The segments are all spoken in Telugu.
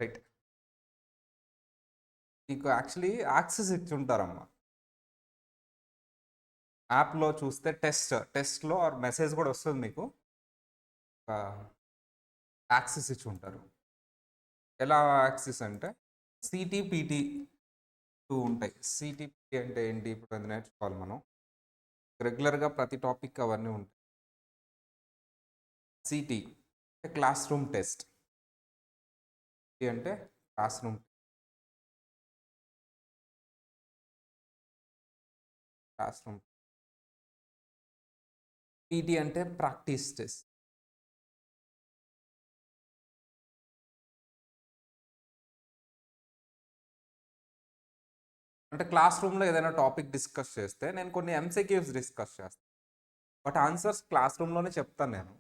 రైట్. మీకు యాక్చువల్లీ యాక్సెస్ ఇచ్చుంటారమ్మా. యాప్‌లో చూస్తే టెస్ట్‌లో ఆర్ మెసేజ్ కూడా వస్తుంది మీకు. యాక్సెస్ ఇచ్చుంటారు. ఎలా యాక్సెస్ అంటే సీటీ, పీటీ 2 ఉంటాయి. సీటీ, పీటీ అంటే ఏంటి? ఇప్పుడు అది నేర్చుకోవాలి మనం. రెగ్యులర్‌గా ప్రతి టాపిక్ అవన్నీ ఉంటాయి. సీటీ అంటే క్లాస్ రూమ్ టెస్ట్. పీటీ అంటే క్లాస్ రూమ్. పీటీ అంటే ప్రాక్టీస్ టెస్ట్. అంటే క్లాస్ రూమ్‌లో ఏదైనా టాపిక్ డిస్కస్ చేస్తే నేను కొన్ని ఎంసీక్యూస్ డిస్కస్ చేస్తాను. బట్ ఆన్సర్స్ క్లాస్ రూమ్‌లోనే చెప్తాను నేను.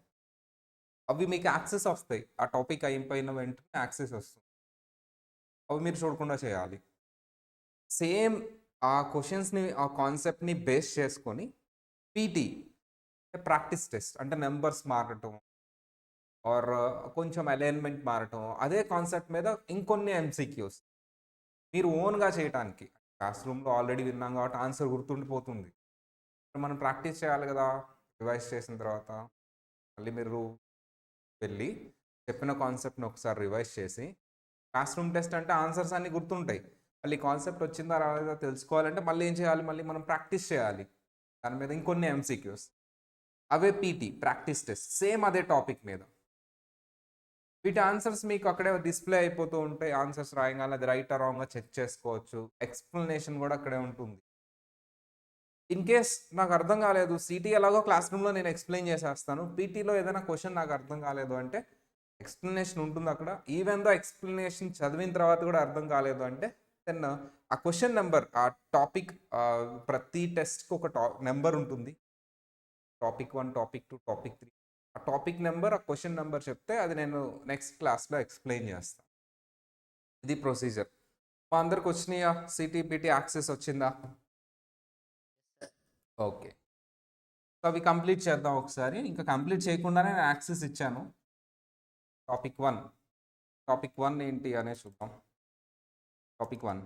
అవి మీకు యాక్సెస్ వస్తాయి. ఆ టాపిక్ అయిపోయిన వెంటనే యాక్సెస్ వస్తుంది. అవి మీరు చూడకుండా చేయాలి. సేమ్ ఆ క్వెషన్స్‌ని, ఆ కాన్సెప్ట్‌ని బేస్ చేసుకొని పీటీ ప్రాక్టీస్ టెస్ట్ అంటే నంబర్స్ మారటం ఆర్ కొంచెం అలైన్‌మెంట్ మారటం. అదే కాన్సెప్ట్ మీద ఇంకొన్ని ఎంసీక్యూస్ మీరు ఓన్‌గా చేయటానికి. క్లాస్ రూమ్‌లో ఆల్రెడీ విన్నాం కాబట్టి ఆన్సర్ గుర్తుండిపోతుంది. మనం ప్రాక్టీస్ చేయాలి కదా! రివైజ్ చేసిన తర్వాత మళ్ళీ మీరు వెళ్ళి చెప్పిన కాన్సెప్ట్‌ని ఒకసారి రివైజ్ చేసి క్లాస్ రూమ్ టెస్ట్ అంటే ఆన్సర్స్ అన్నీ గుర్తుంటాయి. మళ్ళీ కాన్సెప్ట్ వచ్చిందా రాలేదా తెలుసుకోవాలంటే మళ్ళీ ఏం చేయాలి? మళ్ళీ మనం ప్రాక్టీస్ చేయాలి. దాని మీద ఇంకొన్ని ఎంసీక్యూస్. అవే పీటీ ప్రాక్టీస్ టెస్ట్. సేమ్ అదే టాపిక్ మీద. వీటి ఆన్సర్స్ మీకు అక్కడే డిస్‌ప్లే అయిపోతూ ఉంటాయి. ఆన్సర్స్ రాయంగానే అది రైటా, రాంగా చెక్ చేసుకోవచ్చు. ఎక్స్‌ప్లనేషన్ కూడా అక్కడే ఉంటుంది. ఇన్ కేస్ నాకు అర్థం కాలేదు, సీటీ ఎలాగో క్లాస్ రూమ్‌లో నేను ఎక్స్‌ప్లెయిన్ చేసేస్తాను. పీటీలో ఏదైనా క్వెషన్ నాకు అర్థం కాలేదు అంటే ఎక్స్‌ప్లనేషన్ ఉంటుంది అక్కడ. ఈవెన్ దో ఎక్స్‌ప్లనేషన్ చదివిన తర్వాత కూడా అర్థం కాలేదు అంటే దెన్ ఆ క్వెషన్ నంబర్, ఆ టాపిక్, ప్రతి టెస్ట్‌కి ఒక నంబర్ ఉంటుంది. Topic 1, topic 2, topic 3. ఆ టాపిక్ నంబర్, ఆ క్వెషన్ నంబర్ చెప్తే అది నేను నెక్స్ట్ క్లాస్‌లో ఎక్స్‌ప్లెయిన్ చేస్తాను. ఇది ప్రొసీజర్. మా అందరికి వచ్చినాయా? సీటీ, పీటీ యాక్సెస్ వచ్చిందా? ఓకే. సో అవి కంప్లీట్ చేద్దాం ఒకసారి. ఇంకా కంప్లీట్ చేయకుండానే నేను యాక్సెస్ ఇచ్చాను. టాపిక్ 1. టాపిక్ 1 ఏంటి అనేది చూద్దాం. Topic 1.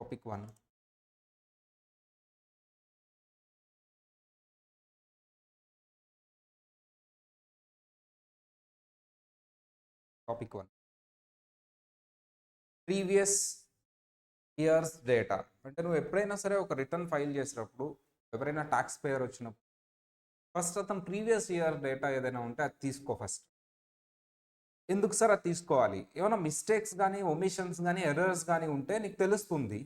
Topic 1. Topic 1. Previous years data. అంటే నువ్వు ఎప్పుడైనా సరే ఒక రిటర్న్ ఫైల్ చేసినప్పుడు, ఎవరైనా టాక్స్ పేయర్ వచ్చినప్పుడు ఫస్ట్ అతను ప్రీవియస్ ఇయర్ డేటా ఏదైనా ఉంటే అది తీసుకో ఫస్ట్. ఎందుకు సార్ అది తీసుకోవాలి? ఏమైనా మిస్టేక్స్ గానీ, ఒమిషన్స్ గానీ, ఎర్రర్స్ గానీ ఉంటే నీకు తెలుస్తుంది.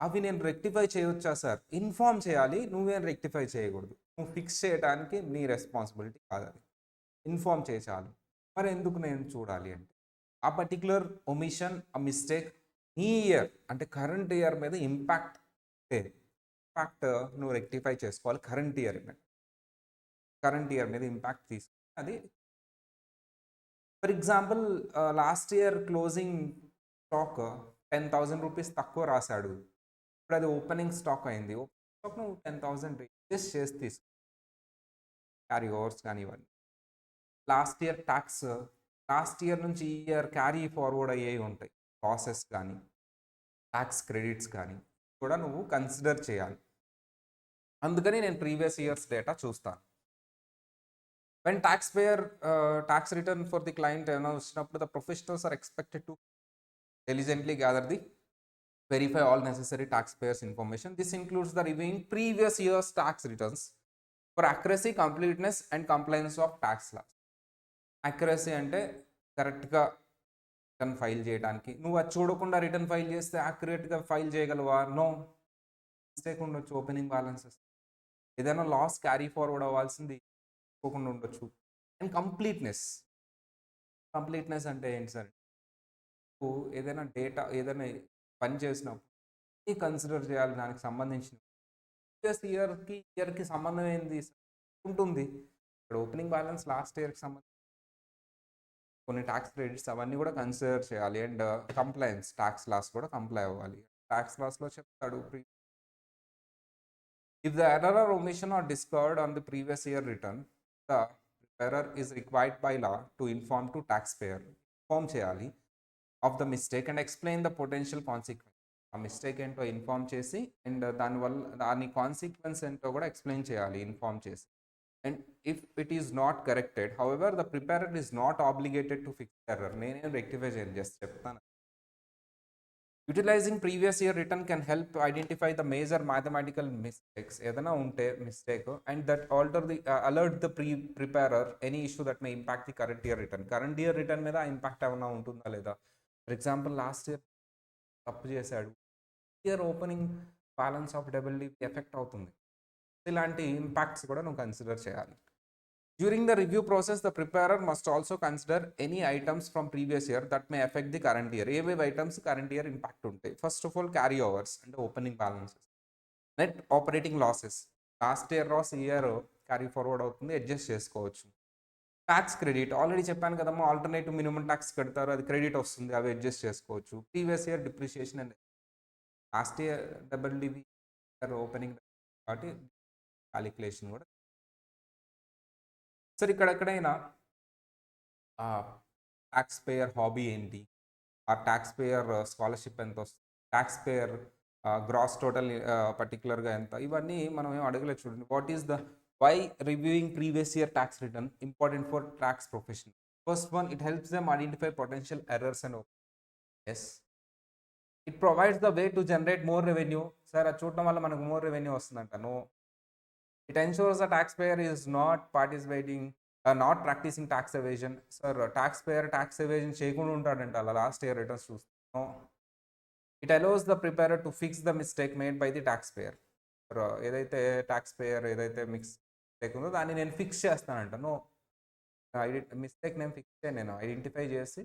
అవి నేను రెక్టిఫై చేయొచ్చా సార్? ఇన్ఫార్మ్ చేయాలి. నువ్వేం రెక్టిఫై చేయకూడదు. నువ్వు ఫిక్స్ చేయడానికి నీ రెస్పాన్సిబిలిటీ కాదది. ఇన్ఫార్మ్ చేయి చాలు. మరి ఎందుకు నేను చూడాలి అంటే, ఆ పర్టిక్యులర్ ఒమిషన్, ఆ మిస్టేక్ ఈ ఇయర్ అంటే కరెంట్ ఇయర్ మీద ఇంపాక్ట్ లేదు. ఇంపాక్ట్ నువ్వు రెక్టిఫై చేసుకోవాలి కరెంట్ ఇయర్ మీద ఇంపాక్ట్ తీసుకొని అది. For example, last year closing stock 10,000 rupees తక్కువ రాశాడు. ఇప్పుడు అది ఓపెనింగ్ స్టాక్ అయింది. ఓపెనింగ్ స్టాక్ నువ్వు 10,000 రిజిస్ట్ చేసి తీసుకో. క్యారీ ఓవర్స్ కానీ ఇవన్నీ. Last year tax, last year నుంచి ఈ ఇయర్ క్యారీ ఫార్వర్డ్ అయ్యేవి ఉంటాయి. ప్రాసెస్ కానీ, ట్యాక్స్ క్రెడిట్స్ కానీ కూడా నువ్వు కన్సిడర్ చేయాలి. అందుకని నేను ప్రీవియస్ ఇయర్స్ డేటా చూస్తాను. When tax payer tax return for the client ఏమైనా వచ్చినప్పుడు the professionals are expected to diligently gather the verify all necessary taxpayers information. This includes the reviewing previous year's tax returns for accuracy, completeness and compliance of tax laws. Accuracy అంటే కరెక్ట్గా రిటర్న్ ఫైల్ చేయడానికి. నువ్వు అది చూడకుండా రిటర్న్ ఫైల్ చేస్తే యాక్యురేట్గా ఫైల్ చేయగలవా? నో. మిస్టేక్ ఉండొచ్చు. ఓపెనింగ్ బ్యాలెన్సెస్ ఏదైనా లాస్ క్యారీ ఫార్వర్డ్ అవ్వాల్సింది పోకుండా ఉండొచ్చు. అండ్ కంప్లీట్నెస్ అంటే ఏంటి సార్? నువ్వు ఏదైనా డేటా, ఏదైనా పని చేసినప్పుడు కన్సిడర్ చేయాలి. దానికి సంబంధించిన ప్రీవియస్ ఇయర్కి సంబంధం ఏంది ఉంటుంది. ఇక్కడ ఓపెనింగ్ బ్యాలెన్స్ లాస్ట్ ఇయర్కి సంబంధించి కొన్ని ట్యాక్స్ క్రెడిట్స్ అవన్నీ కూడా కన్సిడర్ చేయాలి. అండ్ కంప్లైన్స్, ట్యాక్స్ లాస్ కూడా కంప్లై అవ్వాలి. ట్యాక్స్ లాస్లో చెప్తాడు If the error or omission are discovered on the previous year return, the preparer is required by law to inform to taxpayer, inform చేయాలి of the mistake and explain the potential consequence. ఆ మిస్టేక్ ఏంటో ఇన్ఫార్మ్ చేసి అండ్ దానివల్ల దాని కాన్సిక్వెన్స్ ఏంటో కూడా ఎక్స్ప్లెయిన్ చేయాలి ఇన్ఫార్మ్ చేసి. And if it is not corrected, however the preparer is not obligated to fix error. నేనేం రెక్టిఫై చేయను, జస్ట్ చెప్తాను. Utilizing previous year return can help identify the major mathematical mistakes, ఏదైనా ఉంటే mistake, and that alter the alert the preparer any issue that may impact the current year return. Current year return మీద ఇంపాక్ట్ ఏమైనా ఉంటుందా లేదా. ఫర్ ఎగ్జాంపుల్ లాస్ట్ ఇయర్ తప్పు చేశాడు, year opening balance of double effect అవుతుంది. ఇలాంటి ఇంపాక్ట్స్ కూడా నువ్వు కన్సిడర్ చేయాలి. During the review process, the preparer must also consider any items from previous year that may affect the current year. ఏవేవి ఐటమ్స్ కరెంట్ ఇయర్ ఇంపాక్ట్ ఉంటాయి. First of all carry overs అంటే opening balances, net operating losses, last year loss ఈ ఇయర్ క్యారీ ఫార్వర్డ్ అవుతుంది, అడ్జస్ట్ చేసుకోవచ్చు. ట్యాక్స్ క్రెడిట్, ఆల్రెడీ చెప్పాను కదమ్మా, ఆల్టర్నేటివ్ మినిమం ట్యాక్స్ కడతారు, అది క్రెడిట్ వస్తుంది, అవి అడ్జస్ట్ చేసుకోవచ్చు. Previous year depreciation and last year WDV opening కాబట్టి క్యాలిక్యులేషన్ కూడా. సరే, ఇక్కడెక్కడైనా ట్యాక్స్ పేయర్ హాబీ ఏంటి, ఆ ట్యాక్స్ పేయర్ స్కాలర్షిప్ ఎంత వస్తుంది, ట్యాక్స్ పేయర్ గ్రాస్ టోటల్ పర్టికులర్గా ఎంత, ఇవన్నీ మనం ఏం అడగలేదు. చూడండి, what is the why reviewing previous year tax return important for tax profession. First one, it helps them identify potential errors and as it provides the way to generate more revenue. Sir అది చూడటం వల్ల మనకు మోర్ రెవెన్యూ వస్తుందంట. No, it ensures the taxpayer is not participating, not practicing tax evasion. Sir, taxpayer tax evasion చేయకుండా ఉంటాడంట అలా లాస్ట్ ఇయర్ రిటర్న్స్ చూస్తాను. It allows the preparer to fix the mistake made by the tax payer. ఏదైతే ట్యాక్స్ పేయర్ ఏదైతే మిస్టేక్ ఉందో దాన్ని నేను ఫిక్స్ చేస్తానంట. నో, మిస్టేక్ నేను ఫిక్స్ చేయను, నేను ఐడెంటిఫై చేసి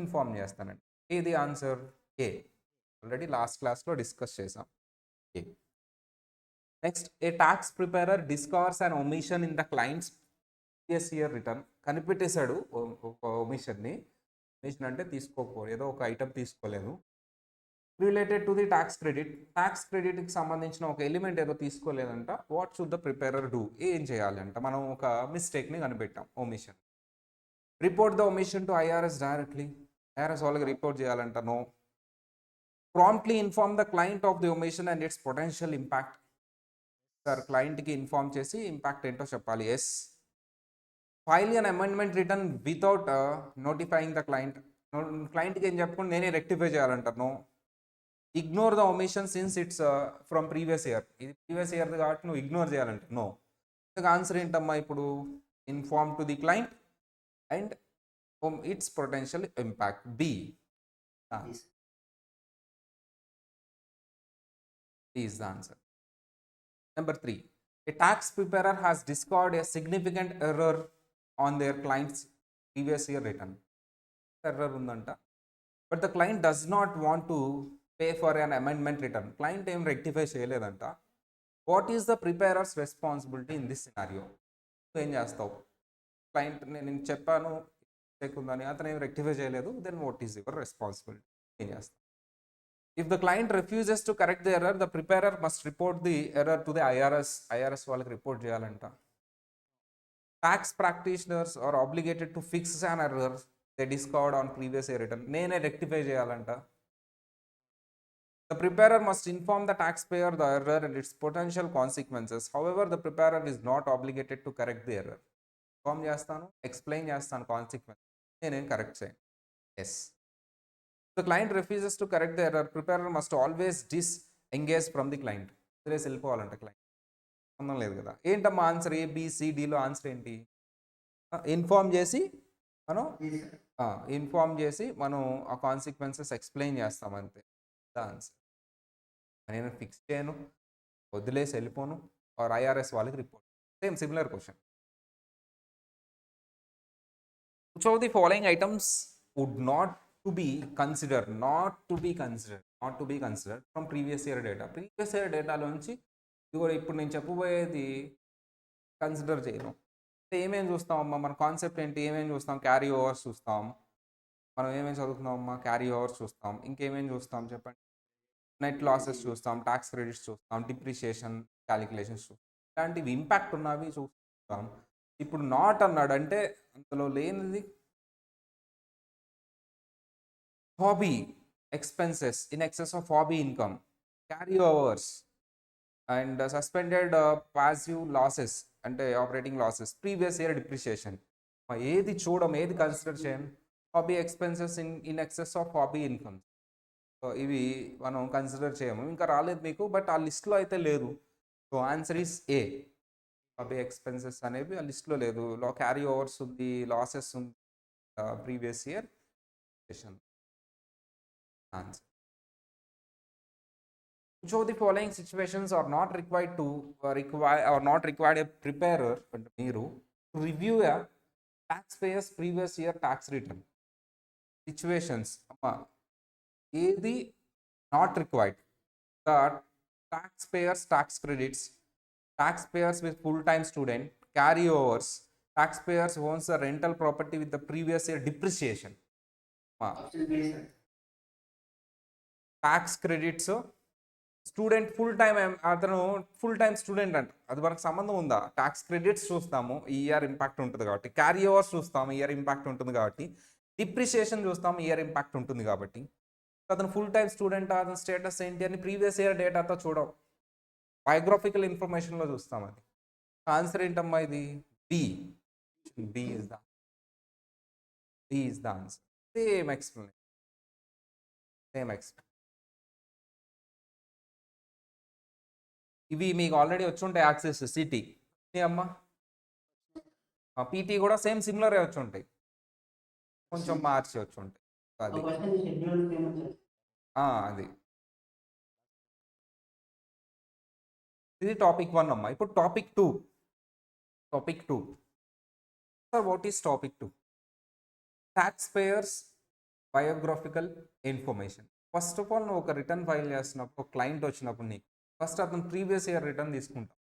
ఇన్ఫార్మ్ చేస్తానండి. ఇది ఆన్సర్ ఏ. ఆల్రెడీ లాస్ట్ క్లాస్లో డిస్కస్ చేసాం. A. Next, a tax preparer discovers and omission in the client's previous year return. కనిపెట్టేశాడు ఒక ఒమిషన్ని. ఒమిషన్ అంటే తీసుకోకపో, ఏదో ఒక ఐటమ్ తీసుకోలేదు, related to the tax credit. Tax క్రెడిట్కి సంబంధించిన ఒక ఎలిమెంట్ ఏదో తీసుకోలేదంట. What should the preparer do, ఏం చేయాలంట. మనం ఒక మిస్టేక్ని కనిపెట్టాం, omission. Report the omission to IRS directly. IRS వాళ్ళకి రిపోర్ట్ చేయాలంట. No. Promptly inform the client of the omission and its potential impact. Sir క్లయింట్కి ఇన్ఫార్మ్ చేసి ఇంపాక్ట్ ఏంటో చెప్పాలి. Yes. File an amendment return without notifying the client. క్లయింట్కి ఏం చెప్పకుండా నేనే రెక్టిఫై చేయాలంటారు. No. Ignore the omission since it's from previous year. ఇది ప్రీవియస్ ఇయర్ కాబట్టి నువ్వు ఇగ్నోర్ చేయాలంట. నో. ఆన్సర్ ఏంటమ్మా ఇప్పుడు? Inform to the client and its potential impact. B is the answer. Number 3, a tax preparer has discovered a significant error on their client's previous year return. Error undanta, but the client does not want to pay for an amendment return. Client em rectify cheyaledanta. What is the preparer's responsibility in this scenario? So em chestavu? Client nenu cheppanu mistake undani, athanu em rectify cheyaledu, then what is your responsibility? Em chestavu? If the client refuses to correct the error, the preparer must report the error to the IRS. IRS వాళ్ళకి రిపోర్ట్ చేయాలంట. Tax practitioners are obligated to fix an error they discovered on previous year return. నేనే రెక్టిఫై చేయాలంట. The preparer must inform the taxpayer the error and its potential consequences. However, the preparer is not obligated to correct the error. Inform చేస్తాను, ఎక్స్ప్లెయిన్ చేస్తాను కాన్సిక్వెన్స్, నేనేం కరెక్ట్ చేయను. Yes. The client refuses to correct the error, preparer must always disengage from the client. వదిలేసి వెళ్ళిపోవాలంట క్లయింట్. సంబంధం లేదు కదా. ఏంటమ్మా ఆన్సర్? ఏబిసిడిలో ఆన్సర్ ఏంటి? ఇన్ఫార్మ్ చేసి మనం ఆ కాన్సిక్వెన్సెస్ ఎక్స్ప్లెయిన్ చేస్తాం అంతే. ఆన్సర్. నేను ఫిక్స్ చేయను, వదిలేసి వెళ్ళిపోను, ఆర్ ఐఆర్ఎస్ వాళ్ళకి report. Same similar question. Which of the following items would not to be considered from previous year data? Previous year డేటాలోంచి ఇప్పుడు నేను చెప్పబోయేది కన్సిడర్ చేయను. ఏమేమి చూస్తాం అమ్మా? మన కాన్సెప్ట్ ఏంటి? ఏమేమి చూస్తాం? క్యారీ ఓవర్స్ చూస్తాం. మనం ఏమేమి చదువుతున్నాం అమ్మా? క్యారీ ఓవర్స్ చూస్తాం. ఇంకేమేమి చూస్తాం చెప్పండి? నెట్ లాసెస్ చూస్తాం, ట్యాక్స్ క్రెడిట్స్ చూస్తాం, డిప్రిషియేషన్ క్యాలిక్యులేషన్స్ చూస్తాం. ఇలాంటివి ఇంపాక్ట్ ఉన్నవి చూస్తాం. ఇప్పుడు నాట్ అన్నాడు అంటే అందులో లేనిది hobby expenses in excess of hobby income, carry overs and suspended passive losses అంటే operating losses, previous year depreciation. ఏది చూడం, ఏది కన్సిడర్ చేయం? Hobby expenses in excess of hobby income. So ఇవి మనం కన్సిడర్ చేయము. ఇంకా రాలేదు మీకు, బట్ ఆ లిస్ట్లో అయితే లేదు. So answer is a. Hobby expenses అనేవి ఆ లిస్ట్లో లేదు. క్యారీ ఓవర్స్ ఉంది, లాసెస్ ఉంది, previous year answer. Which of the following situations are not required to not required a preparer అంటే మీరు to review a taxpayer's previous year tax return? Situations అమ్మా, ఏది not required? The taxpayers tax credits, taxpayers with full-time student, carry overs, taxpayers who owns a rental property with the previous year depreciation. Tax credits, student full time, అతను ఫుల్ టైం స్టూడెంట్ అంట, అది మనకు సంబంధం ఉందా? ట్యాక్స్ క్రెడిట్స్ చూస్తాము, ఈ ఇయర్ ఇంపాక్ట్ ఉంటుంది కాబట్టి. క్యారీ ఓవర్స్ చూస్తాము, ఇయర్ ఇంపాక్ట్ ఉంటుంది కాబట్టి. డిప్రిషియేషన్ చూస్తాము, ఇయర్ ఇంపాక్ట్ ఉంటుంది కాబట్టి. అతను ఫుల్ టైం స్టూడెంట్, అతని స్టేటస్ ఏంటి అని ప్రీవియస్ ఇయర్ డేటాతో చూడం, బయోగ్రఫికల్ ఇన్ఫర్మేషన్లో చూస్తాం. అది ఆన్సర్ ఏంటమ్మా? ఇది B. B is the answer. Same explain. ఇవి మీకు ఆల్రెడీ వచ్చి ఉంటాయి. యాక్సెస్ సిటీ అమ్మా, పీటీ కూడా సేమ్ సిమిలర్ వచ్చి ఉంటాయి, కొంచెం మార్చి వచ్చి ఉంటాయి. అది ఇది టాపిక్ 1 అమ్మా. ఇప్పుడు topic 2. Sir what is topic 2? Tax payers biographical information. First of all నువ్వు ఒక రిటర్న్ ఫైల్ చేస్తున్నప్పుడు, క్లయింట్ వచ్చినప్పుడు నీకు ఫస్ట్ అతను ప్రీవియస్ ఇయర్ రిటర్న్ తీసుకుంటాం.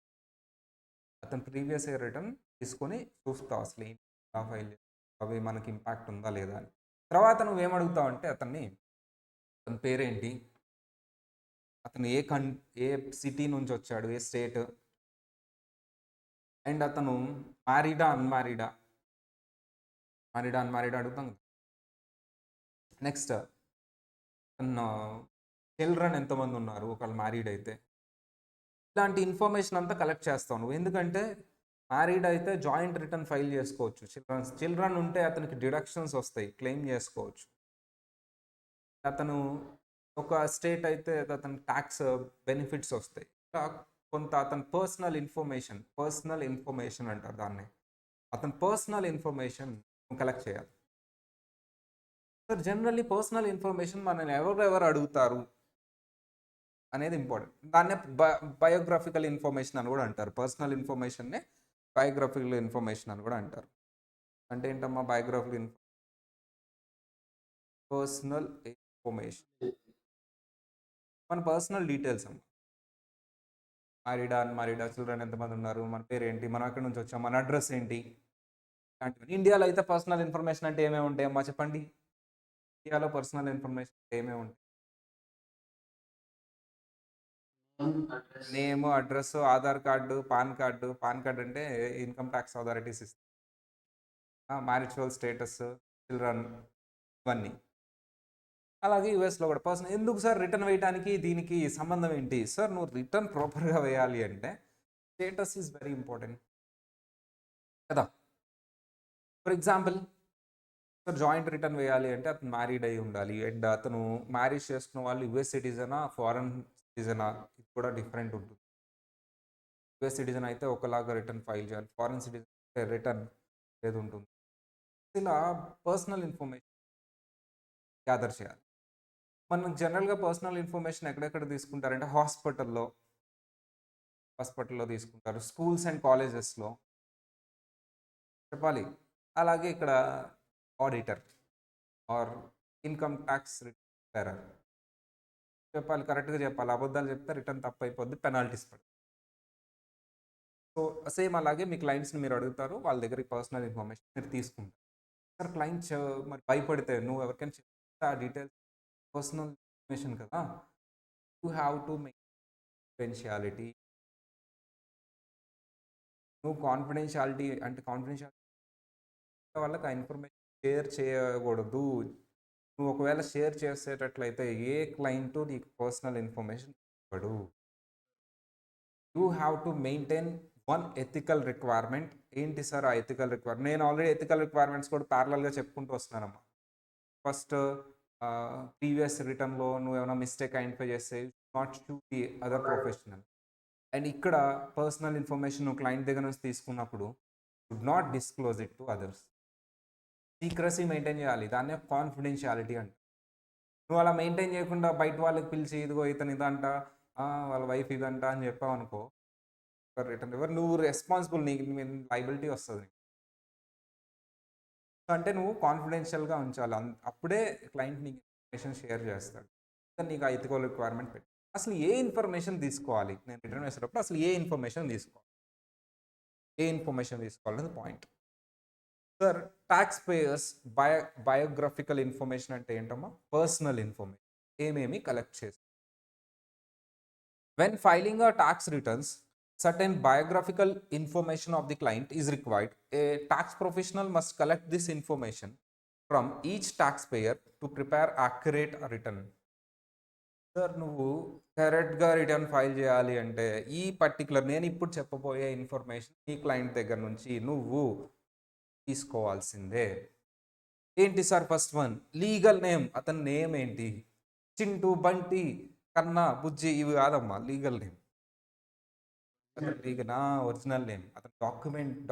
అతను ప్రీవియస్ ఇయర్ రిటర్న్ తీసుకొని చూస్తావు అసలు ఏంటి ఫైల్, అవి మనకి ఇంపాక్ట్ ఉందా లేదా అని. తర్వాత నువ్వేమడుగుతావు అంటే అతని పేరేంటి, అతను ఏ సిటీ నుంచి వచ్చాడు, ఏ స్టేట్, అండ్ అతను మ్యారీడా అన్మ్యారీడా అడుగుతాం. నెక్స్ట్ చిల్డ్రన్ ఎంతమంది ఉన్నారు ఒకళ్ళు మ్యారీడ్ అయితే. ఇలాంటి ఇన్ఫర్మేషన్ అంతా కలెక్ట్ చేస్తావు నువ్వు. ఎందుకంటే మ్యారీడ్ అయితే జాయింట్ రిటర్న్ ఫైల్ చేసుకోవచ్చు. చిల్డ్రన్ ఉంటే అతనికి డిడక్షన్స్ వస్తాయి, క్లెయిమ్ చేసుకోవచ్చు. అతను ఒక స్టేట్ అయితే అతను ట్యాక్స్ బెనిఫిట్స్ వస్తాయి. కొంత అతని పర్సనల్ ఇన్ఫర్మేషన్ అంటారు దాన్ని. అతని పర్సనల్ ఇన్ఫర్మేషన్ కలెక్ట్ చేయాలి. సార్ జనరల్లీ పర్సనల్ ఇన్ఫర్మేషన్ మనల్ని ఎవరెవరు అడుగుతారు అనేది ఇంపార్టెంట్. దాన్నే బయోగ్రఫికల్ ఇన్ఫర్మేషన్ అని కూడా అంటారు. పర్సనల్ ఇన్ఫర్మేషన్నే బయోగ్రఫికల్ ఇన్ఫర్మేషన్ అని కూడా అంటారు. అంటే ఏంటమ్మా బయోగ్రఫికల్ పర్సనల్ ఇన్ఫర్మేషన్, మన పర్సనల్ డీటెయిల్స్ అమ్మా. మ్యారీడా, చిల్డ్రన్ ఎంతమంది ఉన్నారు, మన పేరు ఏంటి, మనం ఎక్కడి నుంచి వచ్చాం, మన అడ్రస్ ఏంటి, ఇండియాలో అయితే పర్సనల్ ఇన్ఫర్మేషన్ అంటే ఏమేమి ఉంటాయి అమ్మా చెప్పండి? ఇండియాలో పర్సనల్ ఇన్ఫర్మేషన్ ఏమేమి ఉంటాయి? Name, address, Aadhaar card, pan card అంటే ఇన్కమ్ ట్యాక్స్ అథారిటీస్ ఇస్తాయి. మ్యారిచువల్ స్టేటస్, చిల్డ్రన్, ఇవన్నీ. అలాగే యూఎస్లో కూడా పర్సనల్. ఎందుకు సార్ రిటర్న్ వేయడానికి దీనికి సంబంధం ఏంటి? సార్ నువ్వు రిటర్న్ ప్రాపర్గా వేయాలి అంటే స్టేటస్ ఈజ్ వెరీ ఇంపార్టెంట్ కదా. For example sir joint return వేయాలి అంటే అతను మ్యారీడ్ అయి ఉండాలి, అండ్ అతను మ్యారేజ్ చేసుకున్న వాళ్ళు యుఎస్ సిటిజనా ఫారెన్ సిటిజనా, ఇది కూడా డిఫరెంట్ ఉంటుంది. యుఎస్ సిటిజన్ అయితే ఒకలాగా రిటర్న్ ఫైల్ చేయాలి, ఫారెన్ సిటిజన్ రిటర్న్ ఏది ఉంటుంది. ఇలా పర్సనల్ ఇన్ఫర్మేషన్ గ్యాదర్ చేయాలి. మనం జనరల్గా పర్సనల్ ఇన్ఫర్మేషన్ ఎక్కడెక్కడ తీసుకుంటారంటే హాస్పిటల్లో తీసుకుంటారు, స్కూల్స్ అండ్ కాలేజెస్లో చెప్పాలి. అలాగే ఇక్కడ auditor or income tax return చెప్పాలి, కరెక్ట్గా చెప్పాలి. అబద్ధాలు చెప్తే రిటర్న్ తప్పు అయిపోద్ది, పెనాల్టీస్ పడుతుంది. సో సేమ్ అలాగే మీ క్లయింట్స్ని మీరు అడుగుతారు, వాళ్ళ దగ్గర పర్సనల్ ఇన్ఫర్మేషన్ మీరు తీసుకుంటారు. సార్ క్లయింట్స్ మరి భయపడితే నువ్వు ఎవరికైనా చెప్తే ఆ డీటెయిల్స్ పర్సనల్ ఇన్ఫర్మేషన్ కదా, you have to main confidentiality. నువ్వు కాన్ఫిడెన్షియాలిటీ అంటే కాన్ఫిడెన్షియాలిటీ వాళ్ళకి ఆ ఇన్ఫర్మేషన్ షేర్ చేయకూడదు. నువ్వు ఒకవేళ షేర్ చేసేటట్లయితే ఏ క్లయింట్ నీకు పర్సనల్ ఇన్ఫర్మేషన్ ఇవ్వడు. You have to maintain one ethical requirement. ఏంటి సార్ ఆ ఎథికల్ రిక్వైర్మెంట్? నేను ఆల్రెడీ ఎథికల్ రిక్వైర్మెంట్స్ కూడా ప్యారలల్గా చెప్పుకుంటూ వస్తున్నానమ్మా. ఫస్ట్ ప్రీవియస్ రిటర్న్లో నువ్వు ఏమైనా మిస్టేక్ ఐడెంటిఫై చేస్తే not to the other professional. And ఇక్కడ పర్సనల్ ఇన్ఫర్మేషన్ నువ్వు క్లయింట్ దగ్గర నుంచి తీసుకున్నప్పుడు would not disclose it to others. Secrecy maintain చేయాలి, దాన్నే కాన్ఫిడెన్షియాలిటీ అంటే. నువ్వు అలా మెయింటైన్ చేయకుండా బయట వాళ్ళకి పిలిచి ఇదిగో ఇతను ఇదంట, వాళ్ళ వైఫ్ ఇదంట అని చెప్పావు అనుకో, రిటర్న్ ఎవరు నువ్వు రెస్పాన్సిబుల్, నీకు లైబిలిటీ వస్తుంది. అంటే నువ్వు కాన్ఫిడెన్షియల్గా ఉంచాలి, అప్పుడే క్లయింట్ నీకు ఇన్ఫర్మేషన్ షేర్ చేస్తాడు. నీకు ఆ ఎథికల్ రిక్వైర్మెంట్ పెట్టి అసలు ఏ ఇన్ఫర్మేషన్ తీసుకోవాలి, నేను రిటర్న్ వేసేటప్పుడు అసలు ఏ ఇన్ఫర్మేషన్ తీసుకోవాలనేది point. Sir tax payers biographical information అంటే ఏంటమ్మా? పర్సనల్ ఇన్ఫర్మేషన్ ఏమేమి కలెక్ట్ చేసి when filing a tax returns, certain biographical information of the client is required. A tax professional must collect this information from each taxpayer to prepare accurate return. Sir నువ్వు కరెక్ట్గా రిటర్న్ ఫైల్ చేయాలి అంటే ఈ పర్టికులర్ నేను ఇప్పుడు చెప్పబోయే ఇన్ఫర్మేషన్ ఈ క్లయింట్ దగ్గర నుంచి నువ్వు తీసుకోవాల్సిందే. ఏంటి sir? First one, legal name. అతని నేమ్ ఏంటి? చింటూ, బంటి, కన్నా, బుజ్జి ఇవి కాదమ్మా legal name. Legal original name, అతని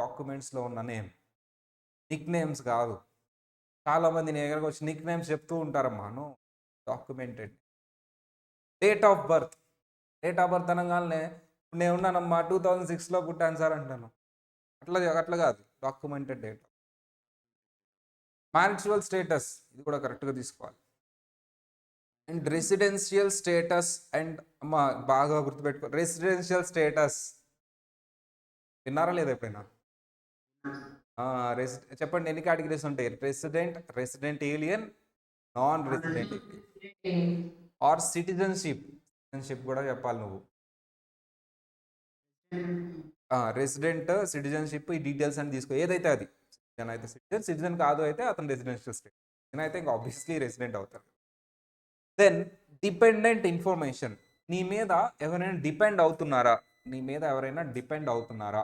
డాక్యుమెంట్స్లో ఉన్న నేమ్. నిక్ నేమ్స్ కాదు. చాలామంది నేను దగ్గరకు వచ్చి నిక్ నేమ్స్ చెప్తూ ఉంటారమ్మా. నో, డాక్యుమెంటెడ్. డేట్ ఆఫ్ బర్త్ అనగానే నేను ఉన్నానమ్మా 2006లో పుట్టాను సార్ అంటాను. అట్లా కాదు, డాక్యుమెంటెడ్ డేట్. మ్యారిటల్ స్టేటస్ ఇది కూడా కరెక్ట్గా తీసుకోవాలి. And residential status. అండ్ అమ్మా బాగా గుర్తుపెట్టుకో, రెసిడెన్షియల్ స్టేటస్ విన్నారా లేదా ఎప్పుడైనా? చెప్పండి, ఎన్ని కేటగిరీస్ ఉంటాయి? Resident alien, non resident alien or citizenship కూడా చెప్పాలి నువ్వు. రెసిడెంట్, సిటిజన్షిప్, ఈ డీటెయిల్స్ అని తీసుకో. ఏదైతే అది సిటిజన్ అయితే సిటిజన్ కాదు అయితే అతను రెసిడెన్షియల్ స్టేట్. నేనైతే ఇంకా ఆబ్వియస్లీ రెసిడెంట్ అవుతారు. Then dependent information. నీ మీద ఎవరైనా డిపెండ్ అవుతున్నారా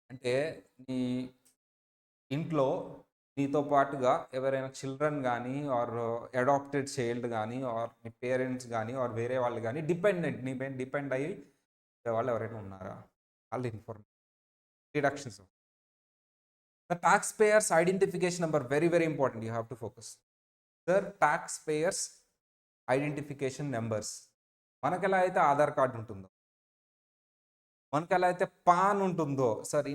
అంటే నీ ఇంట్లో నీతో పాటుగా ఎవరైనా చిల్డ్రన్ కానీ ఆర్ అడాప్టెడ్ చైల్డ్ కానీ ఆర్ నీ పేరెంట్స్ కానీ ఆర్ వేరే వాళ్ళు కానీ నీ మీద డిపెండ్ అయ్యి వాళ్ళు ఎవరైనా ఉన్నారా? వాళ్ళు information. Deductions. The tax payers identification number very very important, you have to focus. Sir tax payers identification numbers. మనకెలా అయితే ఆధార్ కార్డు ఉంటుందో, మనకెలా అయితే పాన్ ఉంటుందో, సార్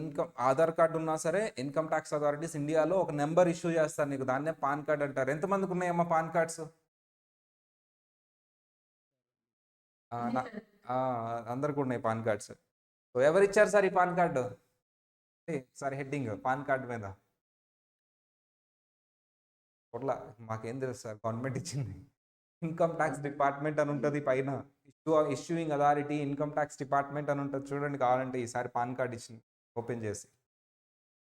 ఆధార్ కార్డు ఉన్నా సరే ఇన్కమ్ ట్యాక్స్ అథారిటీస్ ఇండియాలో ఒక నెంబర్ ఇష్యూ చేస్తారు నీకు, దాన్నే పాన్ కార్డ్ అంటారు. ఎంతమందికి ఉన్నాయమ్మా పాన్ కార్డ్స్? అందరికి ఉన్నాయి పాన్ కార్డ్స్. సో ఎవరు ఇచ్చారు సార్ ఈ pan card? Sir heading pan card మీద అట్లా మాకేం తెలుసు సార్, గవర్నమెంట్ ఇచ్చింది. ఇన్కమ్ ట్యాక్స్ డిపార్ట్మెంట్ అని ఉంటుంది పైన, issuing authority income tax department అని ఉంటుంది. చూడండి కావాలంటే ఈసారి పాన్ కార్డ్ ఇచ్చింది ఓపెన్ చేసి,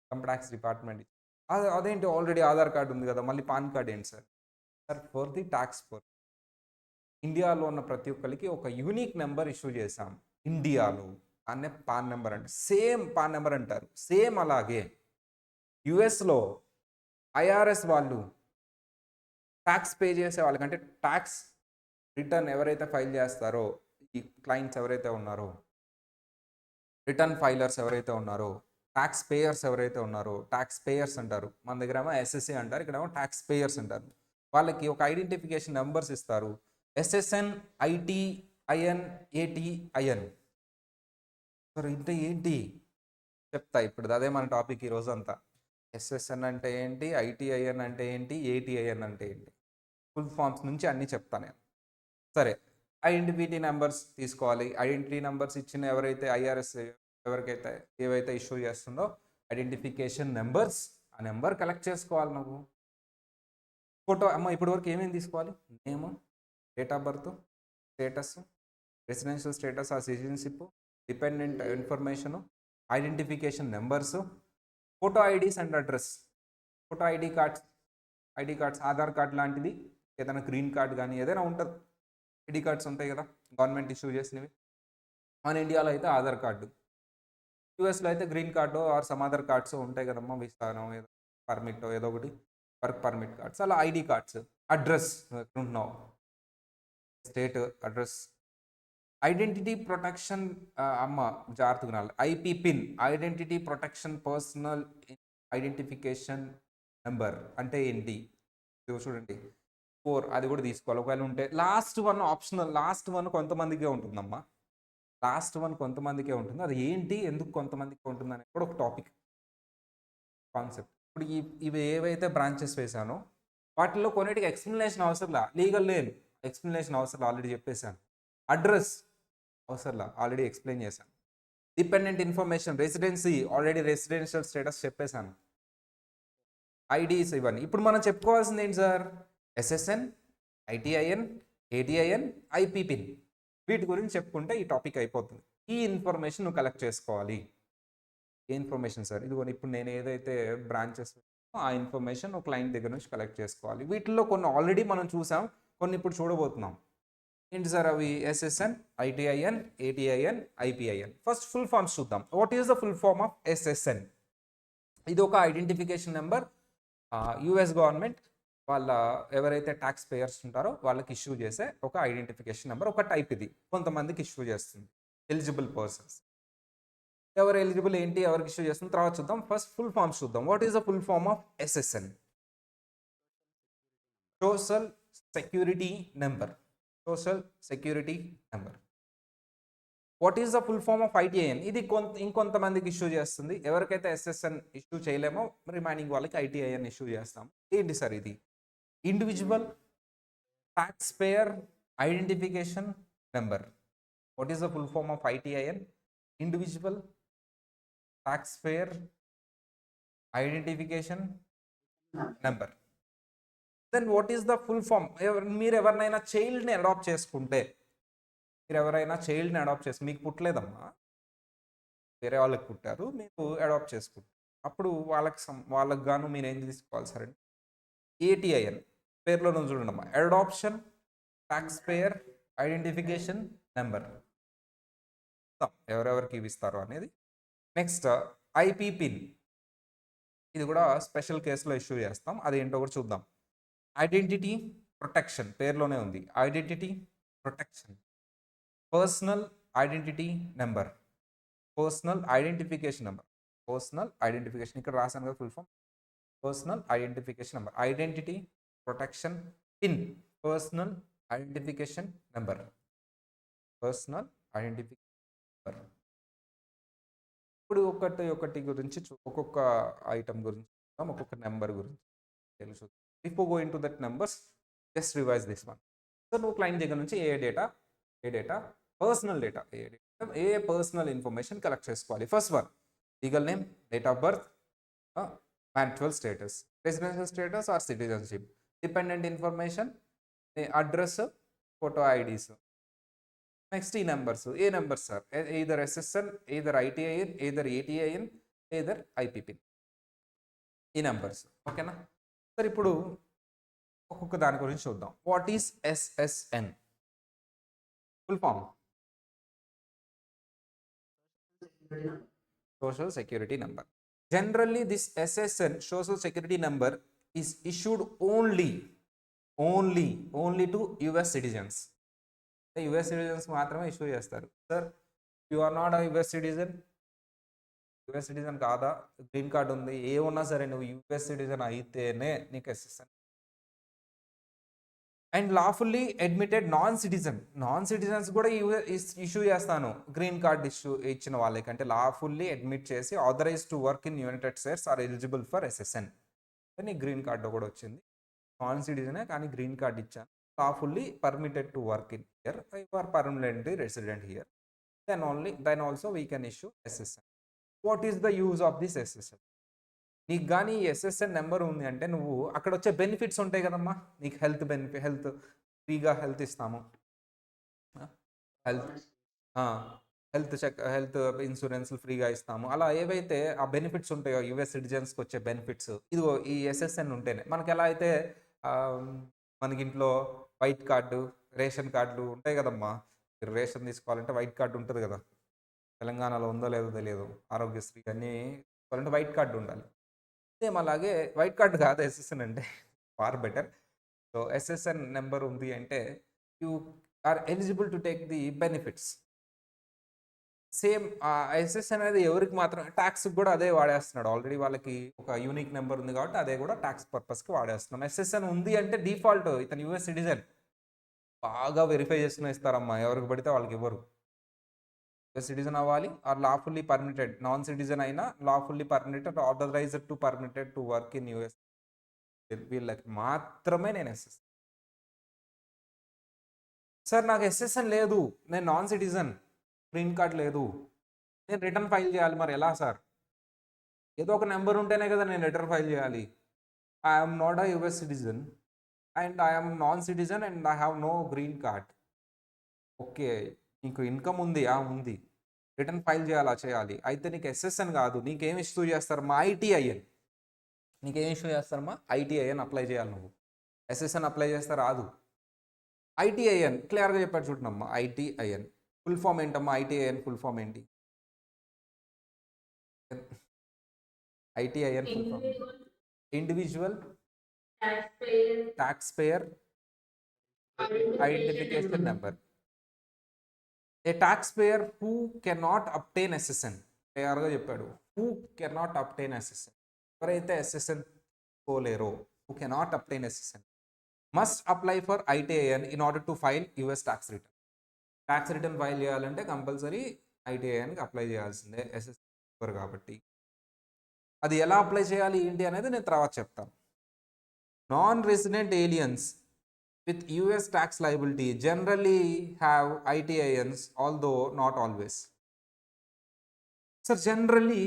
ఇన్కమ్ ట్యాక్స్ డిపార్ట్మెంట్. అదేంటి ఆల్రెడీ ఆధార్ కార్డు ఉంది కదా, మళ్ళీ పాన్ కార్డ్ ఏంటి sir? Sir for the tax ఇండియాలో ఉన్న ప్రతి ఒక్కరికి ఒక యూనిక్ నెంబర్ ఇష్యూ చేశాం ఇండియాలో, అనే పాన్ నెంబర్ అంటే సేమ్ పాన్ నెంబర్ అంటారు. సేమ్ అలాగే యుఎస్లో ఐఆర్ఎస్ వాళ్ళు ట్యాక్స్ పే చేసే వాళ్ళకంటే ట్యాక్స్ రిటర్న్ ఎవరైతే ఫైల్ చేస్తారో, ఈ క్లయింట్స్ ఎవరైతే ఉన్నారో, రిటర్న్ ఫైలర్స్ ఎవరైతే ఉన్నారో, ట్యాక్స్ పేయర్స్ ఎవరైతే ఉన్నారో, ట్యాక్స్ పేయర్స్ అంటారు. మన దగ్గర ఏమో ఎస్ఎస్సి అంటారు, ఇక్కడేమో ట్యాక్స్ పేయర్స్ అంటారు. వాళ్ళకి ఒక ఐడెంటిఫికేషన్ నెంబర్స్ ఇస్తారు. ఎస్ఎస్ఎన్, ఐటిఐఎన్, ఏటిఐఎన్. సార్ ఇంత ఏంటి చెప్తా ఇప్పుడు, అదే మన టాపిక్ ఈరోజు అంతా. ఎస్ఎస్ఎన్ అంటే ఏంటి, ఐటిఐఎన్ అంటే ఏంటి, ఏటిఐఎన్ అంటే ఏంటి, ఫుల్ ఫామ్స్ నుంచి అన్నీ చెప్తాను నేను. సరే, ఐడెంటిటీ నెంబర్స్ తీసుకోవాలి. ఐడెంటిటీ నెంబర్స్ ఇచ్చిన ఎవరైతే ఐఆర్ఎస్ ఎవరికైతే ఏవైతే ఇష్యూ చేస్తుందో ఐడెంటిఫికేషన్ నెంబర్స్, ఆ నెంబర్ కలెక్ట్ చేసుకోవాలి నువ్వు. ఫోటో అమ్మ ఇప్పటి వరకు ఏమేమి తీసుకోవాలి? Name, date of birth, status, residential status ఆ citizenship, dependent information, identification numbers, photo IDs and address. Photo ID cards Aadhaar card లాంటిది, ఏదైనా గ్రీన్ కార్డ్ కానీ ఏదైనా ఉంటుంది. ఐడి కార్డ్స్ ఉంటాయి కదా గవర్నమెంట్ ఇష్యూ చేసినవి. మన ఇండియాలో అయితే ఆధార్ కార్డు, యూఎస్లో అయితే green card or some other cards ఉంటాయి కదమ్మా, విస్తానం ఏదో పర్మిట్ ఏదో ఒకటి, వర్క్ పర్మిట్ కార్డ్స్, అలా ఐడి కార్డ్స్. అడ్రస్ ఉంటున్నావు, స్టేట్ అడ్రస్. ఐడెంటిటీ ప్రొటెక్షన్, అమ్మ జాగ్రత్తగా వినాలి, IP PIN, identity protection personal identification number అంటే ఏంటి ఇది చూడండి. 4 అది కూడా తీసుకోవాలి ఒకవేళ ఉంటే. Last one optional, last one కొంతమందికే ఉంటుందమ్మా, లాస్ట్ వన్ కొంతమందికే ఉంటుంది. అది ఏంటి, ఎందుకు కొంతమందికి ఉంటుంది అనేది కూడా ఒక టాపిక్ కాన్సెప్ట్. ఇప్పుడు ఇవి ఏవైతే బ్రాంచెస్ వేసానో వాటిల్లో కొన్నిటికి ఎక్స్ప్లెనేషన్ అవసరంలా, లీగల్ నేమ్ ఎక్స్ప్లెనేషన్ అవసరం, ఆల్రెడీ చెప్పేశాను. అడ్రస్ అవసరంలా, ఆల్రెడీ ఎక్స్ప్లెయిన్ చేశాను. Dependent information, residency already residential status చెప్పేశాను. ఐడీస్ ఇవన్నీ. ఇప్పుడు మనం చెప్పుకోవాల్సింది ఏంటి sir, SSN, ITIN, ఏటీఐఎన్, IP pin, వీటి గురించి చెప్పుకుంటే ఈ టాపిక్ అయిపోతుంది. ఈ ఇన్ఫర్మేషన్ నువ్వు కలెక్ట్ చేసుకోవాలి. ఏ ఇన్ఫర్మేషన్ సార్, ఇదిగో ఇప్పుడు నేను ఏదైతే బ్రాంచెస్ ఆ ఇన్ఫర్మేషన్ ఒక క్లయింట్ దగ్గర నుంచి కలెక్ట్ చేసుకోవాలి. వీటిల్లో కొన్ని ఆల్రెడీ మనం చూసాం, కొన్ని ఇప్పుడు చూడబోతున్నాం. ఏంటి సార్ అవి, SSN, ITIN, ATIN, IPIN. First full forms చూద్దాం. What is the full form of SSN? ఇది ఒక ఐడెంటిఫికేషన్ నెంబర్. యుఎస్ గవర్నమెంట్ వాళ్ళ ఎవరైతే ట్యాక్స్ పేయర్స్ ఉంటారో వాళ్ళకి ఇష్యూ చేసే ఒక ఐడెంటిఫికేషన్ నెంబర్, ఒక టైప్. ఇది కొంతమందికి ఇష్యూ చేస్తుంది, ఎలిజిబుల్ పర్సన్స్. ఎవరు ఎలిజిబుల్ ఏంటి, ఎవరికి ఇష్యూ చేస్తుంది తర్వాత చూద్దాం. ఫస్ట్ ఫుల్ ఫామ్స్ చూద్దాం. What is the full form of SSN? Social security number. Social security number. What is the full form of ITIN? ఇది ఇంకొంతమందికి ఇష్యూ చేస్తుంది. ఎవరికైతే ఎస్ఎస్ఎన్ ఇష్యూ చేయలేమో రిమైనింగ్ వాళ్ళకి ఐటీఐఎన్ ఇష్యూ చేస్తాం. ఏంటి సార్ ఇది? Individual tax payer identification number. What is the full form of ITIN? Individual tax payer identification number. Then what is the full form? మీరు ఎవరినైనా చైల్డ్ని అడాప్ట్ చేసుకుంటే, మీకు పుట్టలేదమ్మా, వేరే వాళ్ళకి పుట్టారు, మీకు అడాప్ట్ చేసుకుంటారు, అప్పుడు వాళ్ళకి గాను మీరు ఏం తీసుకోవాలి సార్ అంటే ఏటీఐఎన్. పేరులో చూడండి అమ్మా, adoption tax payer identification number. ఎవరెవరికి ఇవి ఇస్తారో అనేది. Next IP PIN. ఇది కూడా స్పెషల్ కేసులో ఇష్యూ చేస్తాం, అదేంటో కూడా చూద్దాం. ఐడెంటిటీ ప్రొటెక్షన్, పేరులోనే ఉంది, identity protection. Personal identity number, personal identification number, personal identification. ఇక్కడ రాశాను కదా full form, personal identification number. Identity protection PIN, personal identification number, personal identification number. ఇప్పుడు ఒకటి గురించి ఒక్కొక్క ఐటమ్ గురించి చూద్దాం, ఒక్కొక్క నెంబర్ గురించి తెలుసు. Before going to that numbers, just revise this one. So నువ్వు క్లయింట్ దగ్గర నుంచి ఏ డేటా, పర్సనల్ డేటా, ఏ పర్సనల్ ఇన్ఫర్మేషన్ కలెక్ట్ చేసుకోవాలి. First one, legal name, date of birth, marital status, residential status or citizenship, dependent information, address, photo IDs. Next ఈ నెంబర్స్. ఏ numbers sir? either SSN, either ITIN, either ATIN, either IPPIN. ఈ నెంబర్స్. ఓకేనా సార్? ఇప్పుడు ఒక్కొక్క దాని గురించి చూద్దాం. What is SSN? Full form Social Security Number. Generally, this SSN, Social Security Number, is issued only to US citizens. US citizens మాత్రమే ఇష్యూ చేస్తారు. Sir you are not US citizen కాదా, గ్రీన్ కార్డ్ ఉంది, ఏ ఉన్నా సరే నువ్వు యుఎస్ సిటిజన్ అయితేనే నీకు SSN. And lawfully admitted non citizens కూడా ఇష్యూ చేస్తాను. గ్రీన్ కార్డ్ ఇచ్చిన వాళ్ళకి, అంటే లాఫుల్లీ అడ్మిట్ చేసి authorize to work in United States or eligible for SSN. నీకు గ్రీన్ కార్డు కూడా వచ్చింది, నాన్ సిటిజనే కానీ గ్రీన్ కార్డ్ ఇచ్చాను, lawfully permitted to work in here, you are permanently resident here, then also we can issue SSN. What is the use of this SSN? నీకు కానీ ఎస్ఎస్ఎన్ నెంబర్ ఉంది అంటే నువ్వు అక్కడ వచ్చే బెనిఫిట్స్ ఉంటాయి కదమ్మా, నీకు హెల్త్ ఫ్రీగా హెల్త్ ఇస్తాము, హెల్త్ హెల్త్ ఇన్సూరెన్స్ ఫ్రీగా ఇస్తాము. అలా ఏవైతే ఆ బెనిఫిట్స్ ఉంటాయో యూఎస్ సిటిజన్స్కి వచ్చే బెనిఫిట్స్, ఇదిగో ఈ ఎస్ఎస్ఎన్ ఉంటేనే మనకి ఎలా అయితే మనకి ఇంట్లో వైట్ కార్డు, రేషన్ కార్డులు ఉంటాయి కదమ్మా. మీరు రేషన్ తీసుకోవాలంటే వైట్ కార్డు ఉంటుంది కదా. తెలంగాణలో ఉందో లేదో తెలియదు. ఆరోగ్యశ్రీ అన్నీ తీసుకోవాలంటే వైట్ కార్డు ఉండాలి. సేమ్ అలాగే వైట్ కార్డు కాదు ఎస్ఎస్ఎన్ అంటే far better. So SSN number ఉంది అంటే you are eligible to take the benefits. Same SS అనేది ఎవరికి మాత్రం ట్యాక్స్కి కూడా అదే వాడేస్తున్నాడు. ఆల్రెడీ వాళ్ళకి ఒక యూనిక్ నెంబర్ ఉంది కాబట్టి అదే కూడా ట్యాక్స్ పర్పస్కి వాడేస్తున్నాం. ఎస్ఎస్ఎన్ ఉంది అంటే డిఫాల్ట్ ఇతను యూఎస్ సిటిజన్. బాగా వెరిఫై చేసుకుని ఇస్తారమ్మా, ఎవరికి పడితే వాళ్ళకి ఇవ్వరు. యూఎస్ సిటిజన్ అవ్వాలి, or lawfully permitted. Non citizen అయినా lawfully permitted, authorised to permitted to work in US, వీళ్ళకి మాత్రమే నేను ఎస్ఎస్. సార్ నాకు ఎస్ఎస్ఎన్ లేదు, నేను నాన్ సిటిజన్, గ్రీన్ కార్డ్ లేదు, నేను రిటర్న్ ఫైల్ చేయాలి, మరి ఎలా సార్? ఏదో ఒక నెంబర్ ఉంటేనే కదా నేను రిటర్న్ ఫైల్ చేయాలి. I'm not a US citizen and I'm non citizen and I have no green card. Okay, నీకు ఇన్కమ్ ఉంది, ఉంది, రిటర్న్ ఫైల్ చేయాలి. అయితే నీకు ఎస్ఎస్ఎన్ కాదు, నీకేం ఇష్యూ చేస్తారమ్మా? ఐటీఐఎన్. నీకేం ఇష్యూ చేస్తారమ్మా? ఐటీఐఎన్ అప్లై చేయాలి నువ్వు. ఎస్ఎస్ఎన్ అప్లై చేస్తే రాదు. ఐటీఐఎన్ క్లియర్గా చెప్పాడు చూడమ్మా. ఐటీఐఎన్ ఫుల్ ఫామ్ ఏంటమ్మా? ఐటీఐఎన్ ఫుల్ ఫామ్ ఏంటి? ITIN full form individual tax payer identification number. A tax payer who cannot obtain SSN. క్లియర్గా చెప్పాడు, హూ కెనాట్ అప్టైన్ ఎస్ఎస్ఎన్. ఎవరైతే ఎస్ఎస్ఎన్ పోలేరో, who cannot obtain SSN, must apply for ITIN in order to file US tax return. Tax return file చేయాలంటే కంపల్సరీ ఐటీఐఎన్కి అప్లై చేయాల్సిందే, ఎస్ఎస్ఎన్ కాబట్టి. అది ఎలా అప్లై చేయాలి ఏంటి అనేది నేను తర్వాత చెప్తాను. Non resident aliens with US tax liability generally have ITINs, although not always. Sir, generally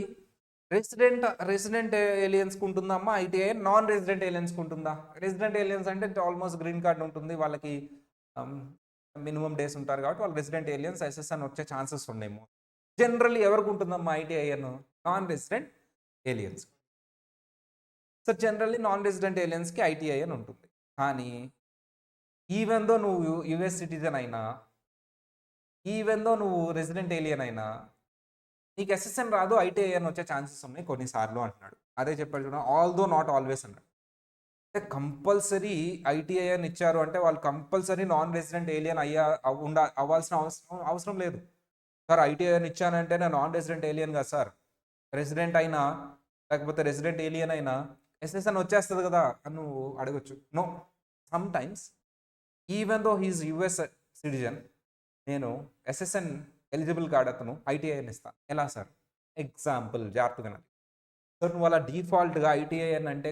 resident ఏలియన్స్కి ఉంటుందమ్మా ఐటీఐ, నాన్ రెసిడెంట్ ఏలియన్స్కి ఉంటుందా? రెసిడెంట్ ఏలియన్స్ అంటే ఆల్మోస్ట్ గ్రీన్ కార్డ్ ఉంటుంది వాళ్ళకి, మినిమం డేస్ ఉంటారు కాబట్టి వాళ్ళు రెసిడెంట్ ఏలియన్స్, ఎస్ఎస్ఎన్ వచ్చే ఛాన్సెస్ ఉన్నాయేమో. జనరల్లీ ఎవరికి ఉంటుందమ్మా ITIN? Non resident aliens. So generally non resident ఏలియన్స్కి ఐటీఐఎన్ ఉంటుంది. కానీ ఈవెన్ దో నువ్వు యుఎస్ సిటిజన్ అయినా, ఈవెన్ దో నువ్వు రెసిడెంట్ ఏలియన్ అయినా, నీకు ఎస్ఎస్ఎన్ రాదు, ఐటీఐఎన్ వచ్చే ఛాన్సెస్ ఉన్నాయి కొన్నిసార్లు అంటున్నాడు. అదే చెప్పాడు చూడ, ఆల్ దో నాట్ ఆల్వేస్ అన్నాడు. అంటే కంపల్సరీ ఐటీఐఎన్ ఇచ్చారు అంటే వాళ్ళు కంపల్సరీ నాన్ రెసిడెంట్ ఏలియన్ అవ్వాల్సిన అవసరం లేదు. సార్ ఐటీఐఎన్ ఇచ్చానంటే నేను నాన్ రెసిడెంట్ ఏలియన్ కదా సార్, రెసిడెంట్ అయినా లేకపోతే రెసిడెంట్ ఏలియన్ అయినా ఎస్ఎస్ఎన్ వచ్చేస్తుంది కదా అని నువ్వు అడగచ్చు. No, sometimes even though he is US citizen, నేను ఎస్ఎస్ఎన్ ఎలిజిబుల్ కార్డ్ అతను ఐటీఐఎన్ ఇస్తాను. ఎలా సార్? ఎగ్జాంపుల్ జాగ్రత్తగా. సార్ నువ్వు అలా డిఫాల్ట్గా ఐటీఐఎన్ అంటే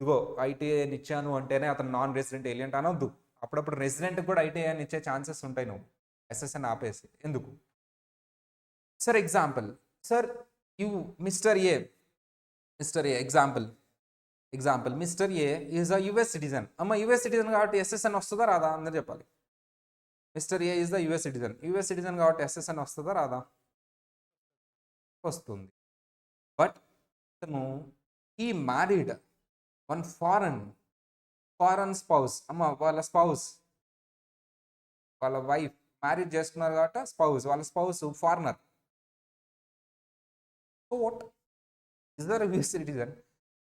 ఇగో ఐటీఐఎన్ ఇచ్చాను అంటేనే అతను నాన్ రెసిడెంట్ ఏలియన్ అనొద్దు. అప్పుడప్పుడు రెసిడెంట్కి కూడా ఐటీఐఎన్ ఇచ్చే ఛాన్సెస్ ఉంటాయి, నువ్వు ఎస్ఎస్ఎన్ ఆపేసి ఎందుకు? Sir example, sir mister A example mister A is a US citizen. అమ్మ యుఎస్ సిటిజన్ కాబట్టి ఎస్ఎస్ఎన్ వస్తుందా రాదా అందరు చెప్పాలి. Mister A is the US citizen కాబట్టి ఎస్ఎస్ఎన్ వస్తుందా రాదా? వస్తుంది. బట్ తను ఈ మ్యారీడ్ వన్ ఫారెన్ స్పౌస్. అమ్మ వాళ్ళ వైఫ్ మ్యారేజ్ చేసుకున్నారు కాబట్టి వాళ్ళ spouse foreigner. So what is the US citizen,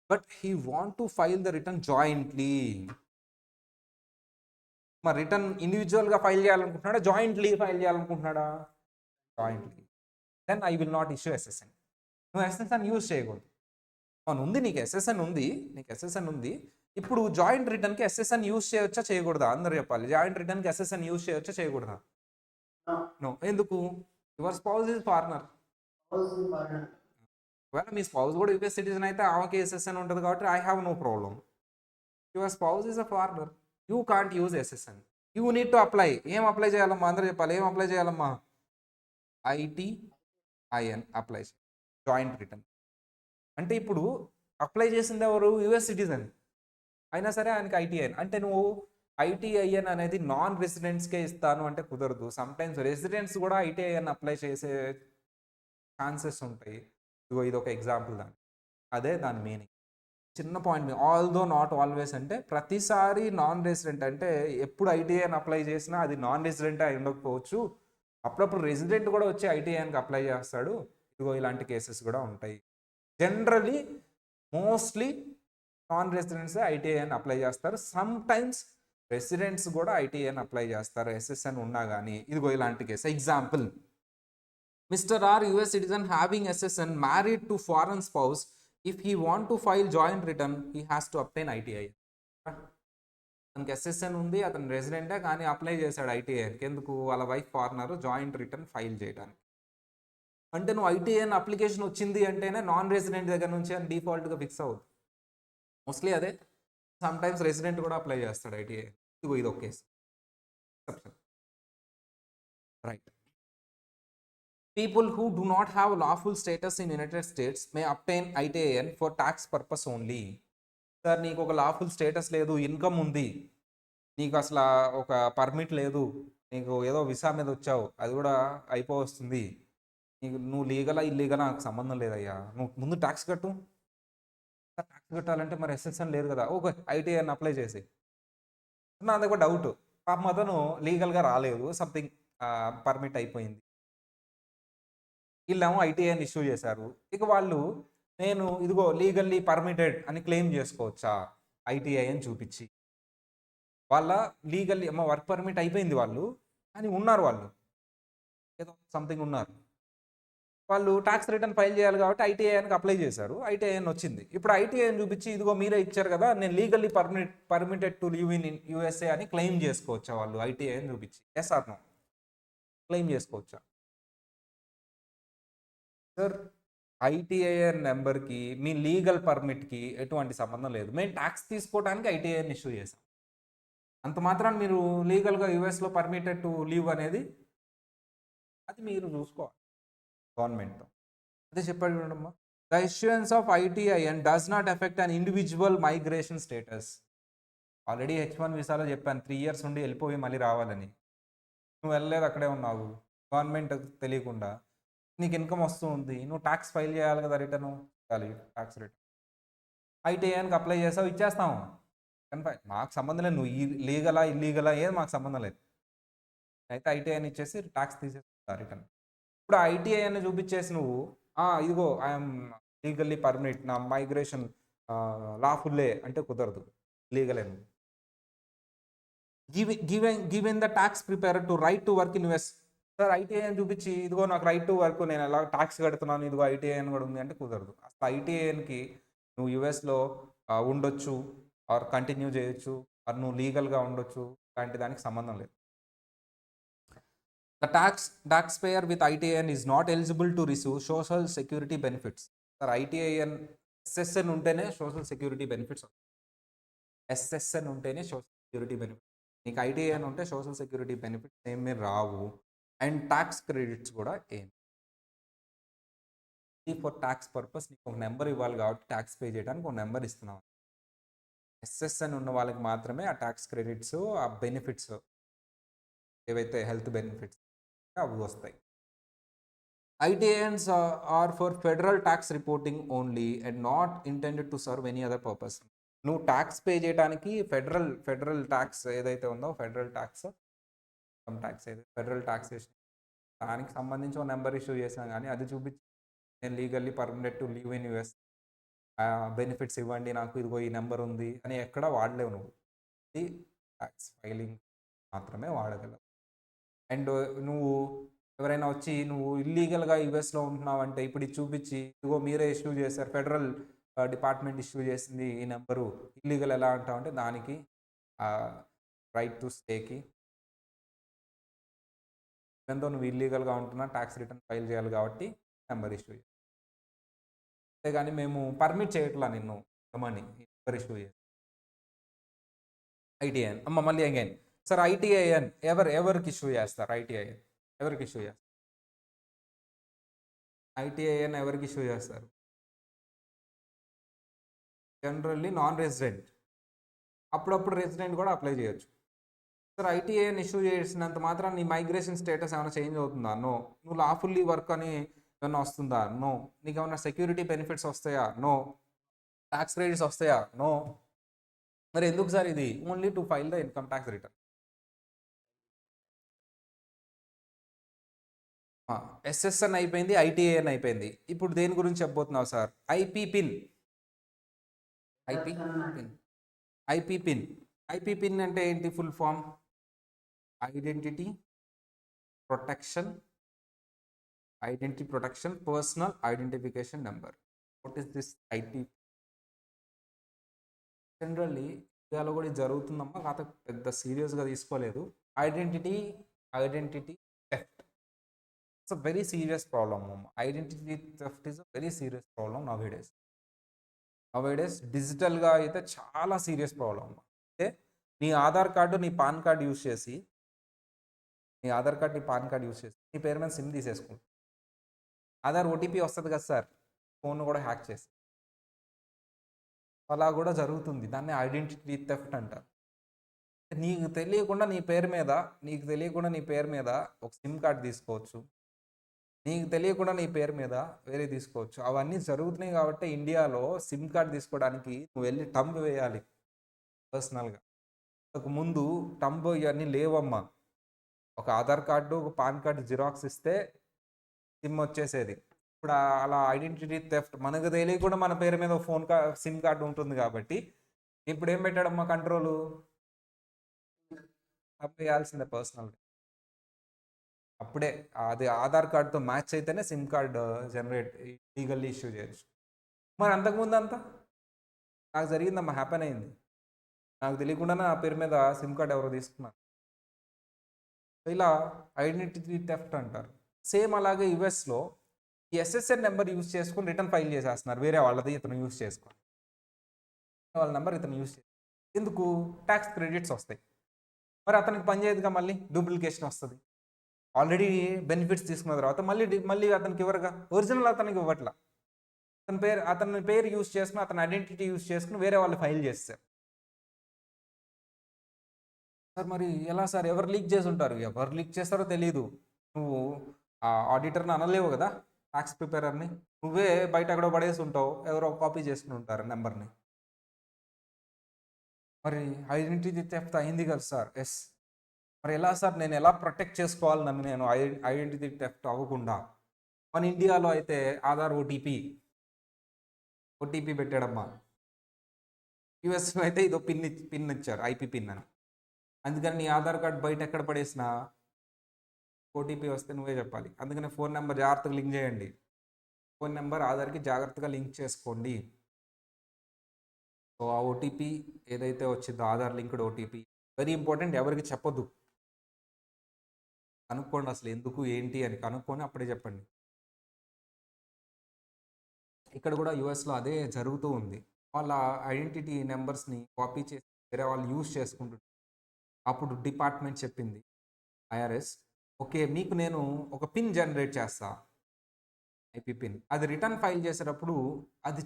but he want to file the return jointly. మరి రిటర్న్ ఇండివిజువల్గా ఫైల్ చేయాలనుకుంటున్నాడా, జాయింట్లీ ఫైల్ చేయాలనుకుంటున్నాడా? Jointly. Then I will not issue SSN. నువ్వు ఎస్ఎస్ఎన్ యూజ్ చేయకూడదు. ఉంది, నీకు ఎస్ఎస్ఎన్ ఉంది. ఇప్పుడు జాయింట్ రిటర్న్కి ఎస్ఎస్ఎన్ యూజ్ చేయవచ్చా చేయకూడదా అందరు చెప్పాలి. జాయింట్ రిటర్న్కి ఎస్ఎస్ఎన్ యూజ్ చేయవచ్చా చేయకూడదా? నో. ఎందుకు? Your spouse is foreigner. ఒకవేళ మీ స్పౌస్ కూడా యూఎస్ సిటిజన్ అయితే ఆమెకి ఎస్ఎస్ఎన్ ఉంటుంది కాబట్టి I have no problem. Your spouse is a foreigner, you can't use SSN. You need to apply. ఏం అప్లై చేయాలమ్మా అందరూ చెప్పాలి. ఏం అప్లై చేయాలమ్మా? ఐటీఐఎన్ అప్లై చేయాలి, జాయింట్ రిటర్న్. అంటే ఇప్పుడు అప్లై చేసింది ఎవరు? యుఎస్ సిటిజన్ అయినా సరే ఆయనకి ఐటీఐఎన్. అంటే నువ్వు ఐటీఐఎన్ అనేది నాన్ రెసిడెంట్స్కే ఇస్తాను అంటే కుదరదు. సమ్‌టైమ్స్ రెసిడెంట్స్ కూడా ఐటీఐఎన్ అప్లై చేసే ఛాన్సెస్ ఉంటాయి. ఇదిగో ఇదొక ఎగ్జాంపుల్ దానికి. అదే దాని మీనింగ్. చిన్న పాయింట్ ఆల్‌దో నాట్ ఆల్వేస్ అంటే ప్రతిసారి నాన్ రెసిడెంట్ అంటే ఎప్పుడు ఐటీఐఎన్ అప్లై చేసినా అది నాన్ రెసిడెంటే అయి ఉండకపోవచ్చు. అప్పుడప్పుడు రెసిడెంట్ కూడా వచ్చి ఐటీఐఎన్‌కి అప్లై చేస్తాడు. ఇదిగో ఇలాంటి కేసెస్ కూడా ఉంటాయి. జనరల్లీ మోస్ట్‌లీ నాన్ రెసిడెంట్సే ఐటీఐఎన్ అప్లై చేస్తారు. సమ్‌టైమ్స్ రెసిడెంట్స్ కూడా ఐటీఐఎన్ అప్లై చేస్తారు. ఎస్ఎస్ఎన్ ఉన్నా గానీ. ఇదిగో ఇలాంటి case. Example mister R US citizen having SSN married to foreign spouse. If he want to file joint return, he has to obtain ITI. అతనికి ఎస్ఎస్ఎన్ ఉంది, అతను రెసిడెంటే కానీ అప్లై చేశాడు ఐటీఐకి. ఎందుకు? వాళ్ళ wife foreigner, joint return file చేయడానికి. అంటే నువ్వు ఐటీఐఎన్ అప్లికేషన్ వచ్చింది అంటేనే నాన్ రెసిడెంట్ దగ్గర నుంచి అని డిఫాల్ట్గా ఫిక్స్ అవుతుంది. మోస్ట్లీ అదే. సమ్ టైమ్స్ రెసిడెంట్ కూడా అప్లై చేస్తాడు ఐటీఐ. ఇదిగో ఇది ఒక case. Right. People who do not have lawful status in United States may obtain ITIN for tax purpose only. Sir నీకు ఒక లాఫుల్ స్టేటస్ లేదు, ఇన్కమ్ ఉంది, నీకు అసలు ఒక పర్మిట్ లేదు, నీకు ఏదో విసా మీద వచ్చావు, అది కూడా అయిపోవస్తుంది, నీకు నువ్వు లీగలా ఇల్లీగలా నాకు సంబంధం లేదయ్యా, నువ్వు ముందు ట్యాక్స్ కట్టు. ట్యాక్స్ కట్టాలంటే మరి ఎస్ఎస్ఎన్ లేదు కదా, ఓకే ఐటీఐని అప్లై చేసి. నా దగ్గర డౌట్, పాపం అతను లీగల్గా రాలేదు, సంథింగ్ పర్మిట్ అయిపోయింది, వీళ్ళేమో ఐటీఐని ఇష్యూ చేశారు. ఇక వాళ్ళు నేను ఇదిగో లీగల్లీ పర్మిటెడ్ అని క్లెయిమ్ చేసుకోవచ్చా ఐటీఐ అని చూపించి? వాళ్ళ లీగల్లీ వర్క్ పర్మిట్ అయిపోయింది వాళ్ళు, కానీ ఉన్నారు వాళ్ళు ఏదో సంథింగ్ ఉన్నారు, వాళ్ళు ట్యాక్స్ రిటర్న్ ఫైల్ చేయాలి కాబట్టి ఐటీఐకి అప్లై చేశారు, ఐటీఐఎన్ వచ్చింది. ఇప్పుడు ఐటీఐని చూపించి ఇదిగో మీరే ఇచ్చారు కదా, నేను legally permitted to live in USA అని క్లెయిమ్ చేసుకోవచ్చా వాళ్ళు ఐటీఐని చూపించి? Yes or no? క్లెయిమ్ చేసుకోవచ్చా? సార్ ఐటీఐఎన్ నెంబర్కి మీ లీగల్ పర్మిట్కి ఎటువంటి సంబంధం లేదు. మేము ట్యాక్స్ తీసుకోవడానికి ఐటీఐఎన్ ఇష్యూ చేసాం, అంత మాత్రాన్ని మీరు లీగల్గా యూఎస్లో పర్మిటెడ్ టు లీవ్ అనేది అది మీరు చూసుకోవాలి గవర్నమెంట్తో. అదే చెప్పాడు చూడమ్మా, the issuance of ITIN does not affect on individual migration status. Already H1 వీసాలో చెప్పాను 3 years ఉండి వెళ్ళిపోయి మళ్ళీ రావాలని. నువ్వు వెళ్ళలేదు, అక్కడే ఉన్నావు, గవర్నమెంట్ తెలియకుండా నీకు ఇన్కమ్ వస్తూ ఉంది, నువ్వు ట్యాక్స్ ఫైల్ చేయాలి కదా, రిటర్న్ చేయాలి, ట్యాక్స్ రిటర్న్. ఐటీఐఎన్కి అప్లై చేసావు, ఇచ్చేస్తాము, కన్ఫై మాకు సంబంధం లేదు, నువ్వు లీగలా ఇల్లీగలా ఏది మాకు సంబంధం లేదు, అయితే ఐటీఐని ఇచ్చేసి ట్యాక్స్ తీసేస్తా రిటర్న్. ఇప్పుడు ఐటీఐని చూపించేసి నువ్వు ఇదిగో ఐఎమ్ లీగల్లీ పర్మిట్, నా మైగ్రేషన్ లాఫుల్లే అంటే కుదరదు, లీగలే. నువ్వు given the tax prepare to right to work in US. Sir ITI అని చూపించి ఇదిగో నాకు రైట్ టు వర్క్, నేను ఎలా ట్యాక్స్ కడుతున్నాను, ఇదిగో ఐటీఐ అని కూడా ఉంది అంటే కుదరదు. అసలు ఐటీఐకి నువ్వు యూఎస్లో ఉండొచ్చు, ఆర్ కంటిన్యూ చేయొచ్చు, ఆర్ నువ్వు లీగల్గా ఉండొచ్చు, లాంటి దానికి సంబంధం లేదు. The tax payer with ITIN is not eligible to receive social security benefits. Sir ITIN SSN ఉంటేనే సోషల్ సెక్యూరిటీ బెనిఫిట్స్, ఎస్ఎస్ఎన్ ఉంటేనే సోషల్ సెక్యూరిటీ బెనిఫిట్స్. నీకు ఐటీఐఎన్ ఉంటే సోషల్ సెక్యూరిటీ బెనిఫిట్స్ ఏమీ రావు, అండ్ ట్యాక్స్ క్రెడిట్స్ కూడా ఏం. ఫర్ ట్యాక్స్ పర్పస్ నీకు ఒక నెంబర్ ఇవ్వాలి కాబట్టి ట్యాక్స్ పే చేయడానికి ఒక నెంబర్ ఇస్తున్నాం. ఎస్ఎస్ఎన్ ఉన్న వాళ్ళకి మాత్రమే ఆ ట్యాక్స్ క్రెడిట్స్, ఆ బెనిఫిట్స్ ఏవైతే హెల్త్ బెనిఫిట్స్ అవి వస్తాయి. ITINs are for federal tax reporting only and not intended to serve any other purpose. నువ్వు ట్యాక్స్ పే చేయడానికి ఫెడరల్ ట్యాక్స్ ఏదైతే ఉందో, ఫెడరల్ ట్యాక్స్ ఏదైతే ఫెడరల్ ట్యాక్సేషన్ దానికి సంబంధించి ఒక నెంబర్ ఇష్యూ చేసాం, కానీ అది చూపించి నేను legally permitted to live in US, benefits ఇవ్వండి నాకు, ఇదిగో ఈ నెంబర్ ఉంది అని ఎక్కడ వాడలేవు. నువ్వు ఇది ట్యాక్స్ ఫైలింగ్ మాత్రమే వాడగలవు. అండ్ నువ్వు ఎవరైనా వచ్చి నువ్వు ఇల్లీగల్గా యూఎస్లో ఉంటున్నావు అంటే ఇప్పుడు ఇది చూపించి ఇదిగో మీరే ఇష్యూ చేశారు, ఫెడరల్ డిపార్ట్మెంట్ ఇష్యూ చేసింది ఈ నెంబరు, ఇల్లీగల్ ఎలా అంటావు అంటే దానికి రైట్ టు స్టేకి ఎంతో నువ్వు ఇల్లీగల్గా ఉంటున్నా ట్యాక్స్ రిటర్న్ ఫైల్ చేయాలి కాబట్టి నెంబర్ ఇష్యూ చేయాలి. అంతేగాని మేము పర్మిట్ చేయట్లా నిన్ను మనీ నెంబర్ ఇష్యూ చేయాలి. ఐటీఐఎన్ మళ్ళీ అగైన్ సార్ ఐటీఐఎన్ ఎవరికి ఇష్యూ చేస్తారు? ఐటీఐఎన్ ఎవరికి ఇష్యూ చేస్తారు? ఐటీఐఎన్ ఎవరికి ఇష్యూ చేస్తారు? జనరల్లీ నాన్ రెసిడెంట్, అప్పుడప్పుడు రెసిడెంట్ కూడా అప్లై చేయొచ్చు. సార్ ఐటీఏని ఇష్యూ చేసినంత మాత్రం నీ మైగ్రేషన్ స్టేటస్ ఏమైనా చేంజ్ అవుతుందా? నో. నువ్వు లాఫుల్లీ వర్క్ అని ఏమన్నా వస్తుందా? నో. నీకు ఏమైనా సెక్యూరిటీ బెనిఫిట్స్ వస్తాయా? నో. ట్యాక్స్ క్రెడిట్స్ వస్తాయా? నో. మరి ఎందుకు సార్ ఇది? Only to file the income tax return. SSN అయిపోయింది, ఐటీఏఎన్ అయిపోయింది. ఇప్పుడు దేని గురించి చెప్పబోతున్నావు sir? IP PIN. IP PIN. IP PIN. IP PIN అంటే ఏంటి full form? Identity protection personal identification number. What is this it? Generally ఇండియాలో కూడా ఇది జరుగుతుందమ్మా, కాకపోతే పెద్ద సీరియస్గా తీసుకోలేదు. Identity theft. It's a very serious problem అమ్మ. Identity theft is a very serious problem nowadays డిజిటల్గా అయితే చాలా సీరియస్ ప్రాబ్లమ్ అమ్మ. అంటే నీ ఆధార్ కార్డు నీ పాన్ కార్డు యూస్ చేసి నీ పేరు మీద సిమ్ తీసేసుకుంటా. ఆధార్ ఓటీపీ వస్తుంది కదా సార్, ఫోన్ కూడా హ్యాక్ చేసి, అలా కూడా జరుగుతుంది. దాన్ని ఐడెంటిటీ థెఫ్ట్ అంటారు. నీకు తెలియకుండా నీ పేరు మీద ఒక సిమ్ కార్డ్ తీసుకోవచ్చు, నీకు తెలియకుండా నీ పేరు మీద వేరే తీసుకోవచ్చు. అవన్నీ జరుగుతున్నాయి కాబట్టి ఇండియాలో సిమ్ కార్డ్ తీసుకోవడానికి నువ్వు వెళ్ళి టంబ్ వేయాలి పర్సనల్గా. ముందు టంబ్ ఇవన్నీ లేవమ్మా. ఒక ఆధార్ కార్డు, ఒక పాన్ కార్డు జిరాక్స్ ఇస్తే సిమ్ వచ్చేసేది. ఇప్పుడు అలా ఐడెంటిటీ థెఫ్ట్ మనకు తెలియకుండా మన పేరు మీద సిమ్ కార్డు ఉంటుంది కాబట్టి ఇప్పుడు ఏం పెట్టాడమ్మా కంట్రోలు? వేయాల్సిందే పర్సనల్. అప్పుడే అది ఆధార్ కార్డుతో మ్యాచ్ అయితేనే SIM card generate legally issue చేయొచ్చు. మరి అంతకుముందు అంతా నాకు జరిగిందమ్మా, హ్యాపెన్ అయింది. నాకు తెలియకుండానే నా పేరు మీద సిమ్ కార్డ్ ఎవరో తీసుకున్నారు. ఇలా ఐడెంటిటీ థెఫ్ట్ అంటారు. సేమ్ అలాగే యుఎస్లో ఈ ఎస్ఎస్ఎన్ నెంబర్ యూజ్ చేసుకుని రిటర్న్ ఫైల్ చేసేస్తున్నారు. వేరే వాళ్ళది ఇతను యూజ్ చేసుకొని, వాళ్ళ నెంబర్ ఇతను యూజ్ చేసి ఎందుకు? ట్యాక్స్ క్రెడిట్స్ వస్తాయి. మరి అతనికి పని చేయదుగా, మళ్ళీ డూప్లికేషన్ వస్తుంది. ఆల్రెడీ బెనిఫిట్స్ తీసుకున్న తర్వాత మళ్ళీ అతనికి ఇవ్వరుగా, ఒరిజినల్ అతనికి ఇవ్వట్లా. అతని పేరు యూజ్ చేసుకుని, అతని ఐడెంటిటీ యూజ్ చేసుకుని వేరే వాళ్ళు ఫైల్ చేస్తారు. సార్ మరి ఎలా సార్? ఎవరు లీక్ చేసి ఉంటారు? ఎవరు లీక్ చేస్తారో తెలియదు. నువ్వు ఆ ఆడిటర్ని అనలేవు కదా, ట్యాక్స్ ప్రిపేరర్ని. నువ్వే బయట ఎక్కడో పడేసి ఉంటావు, ఎవరో కాపీ చేసుకుని ఉంటారు నెంబర్ని. మరి ఐడెంటిటీ థెఫ్ట్ అయింది కదా సార్. ఎస్. మరి ఎలా సార్? నేను ఎలా ప్రొటెక్ట్ చేసుకోవాలి నన్ను నేను ఐడెంటిటీ థెఫ్ట్ అవ్వకుండా? మన ఇండియాలో అయితే ఆధార్ ఓటీపీ పెట్టాడమ్మా. యూఎస్లో అయితే ఇదో పిన్ ఇచ్చారు, ఐపీ పిన్ అని. అందుకని నీ ఆధార్ కార్డ్ బయట ఎక్కడ పడేసినా ఓటీపీ వస్తే నువ్వే చెప్పాలి. అందుకని ఫోన్ నెంబర్ జాగ్రత్తగా లింక్ చేయండి. ఫోన్ నెంబర్ ఆధార్కి జాగ్రత్తగా లింక్ చేసుకోండి. సో ఆ ఓటీపీ ఏదైతే వచ్చిందో Aadhaar linked OTP very important. ఎవరికి చెప్పొద్దు. కనుక్కోండి అసలు ఎందుకు ఏంటి అని కనుక్కొని అప్పుడే చెప్పండి. ఇక్కడ కూడా యూఎస్లో అదే జరుగుతూ ఉంది. వాళ్ళ ఐడెంటిటీ నెంబర్స్ని కాపీ చేసి వేరే వాళ్ళు యూజ్ చేసుకుంటుంటారు. అప్పుడు డిపార్ట్మెంట్ చెప్పింది, ఐఆర్ఎస్, ఓకే మీకు నేను ఒక పిన్ జనరేట్ చేస్తా, ఐపీ పిన్. అది రిటర్న్ ఫైల్ చేసేటప్పుడు అది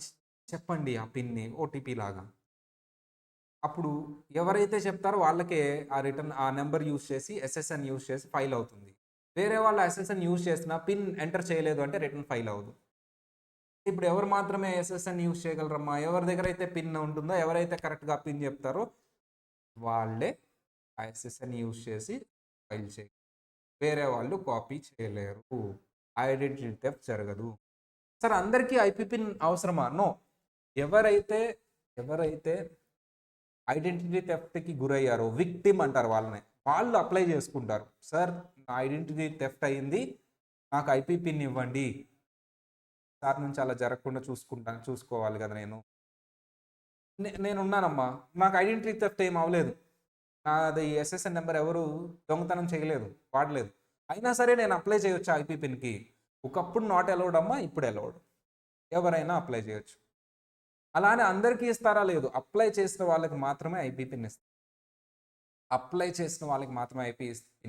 చెప్పండి, ఆ పిన్ని ఓటీపీ లాగా. అప్పుడు ఎవరైతే చెప్తారో వాళ్ళకే ఆ నెంబర్ యూజ్ చేసి ఎస్ఎస్ఎన్ యూజ్ చేసి ఫైల్ అవుతుంది. వేరే వాళ్ళ ఎస్ఎస్ఎన్ యూజ్ చేసిన పిన్ ఎంటర్ చేయలేదు అంటే రిటర్న్ ఫైల్ అవ్వదు. ఇప్పుడు ఎవరు మాత్రమే ఎస్ఎస్ఎన్ యూజ్ చేయగలరమ్మా? ఎవరి దగ్గర అయితే పిన్ ఉంటుందో, ఎవరైతే కరెక్ట్గా పిన్ చెప్తారో వాళ్ళే ఆ ఎస్ఎస్ఎన్ యూజ్ చేసి ఫైల్ చేయాలి. వేరే వాళ్ళు కాపీ చేయలేరు. ఐడెంటిటీ థెఫ్ట్ జరగదు. సార్ అందరికీ ఐపీ పిన్ అవసరమా? నో. ఎవరైతే ఐడెంటిటీ థెఫ్ట్కి గురయ్యారో, విక్టిమ్ అంటారు వాళ్ళని, వాళ్ళు అప్లై చేసుకుంటారు. సార్ నా ఐడెంటిటీ థెఫ్ట్ అయ్యింది, నాకు ఐపీ పిన్ ఇవ్వండి. సార్ నుంచి అలా జరగకుండా చూసుకోవాలి కదా. నేను ఉన్నానమ్మా, నాకు ఐడెంటిటీ థెఫ్ట్ ఏం అవ్వలేదు, నాది ఎస్ఎస్ఎన్ నెంబర్ ఎవరు దొంగతనం చేయలేదు, వాడలేదు. అయినా సరే నేను అప్లై చేయొచ్చు ఐపీ పిన్కి. ఒకప్పుడు నాట్ అలౌడ్ అమ్మా, ఇప్పుడు అలౌడ్. ఎవరైనా అప్లై చేయొచ్చు. అలానే అందరికీ ఇస్తారా? లేదు. అప్లై చేసిన వాళ్ళకి మాత్రమే ఐపీ పిన్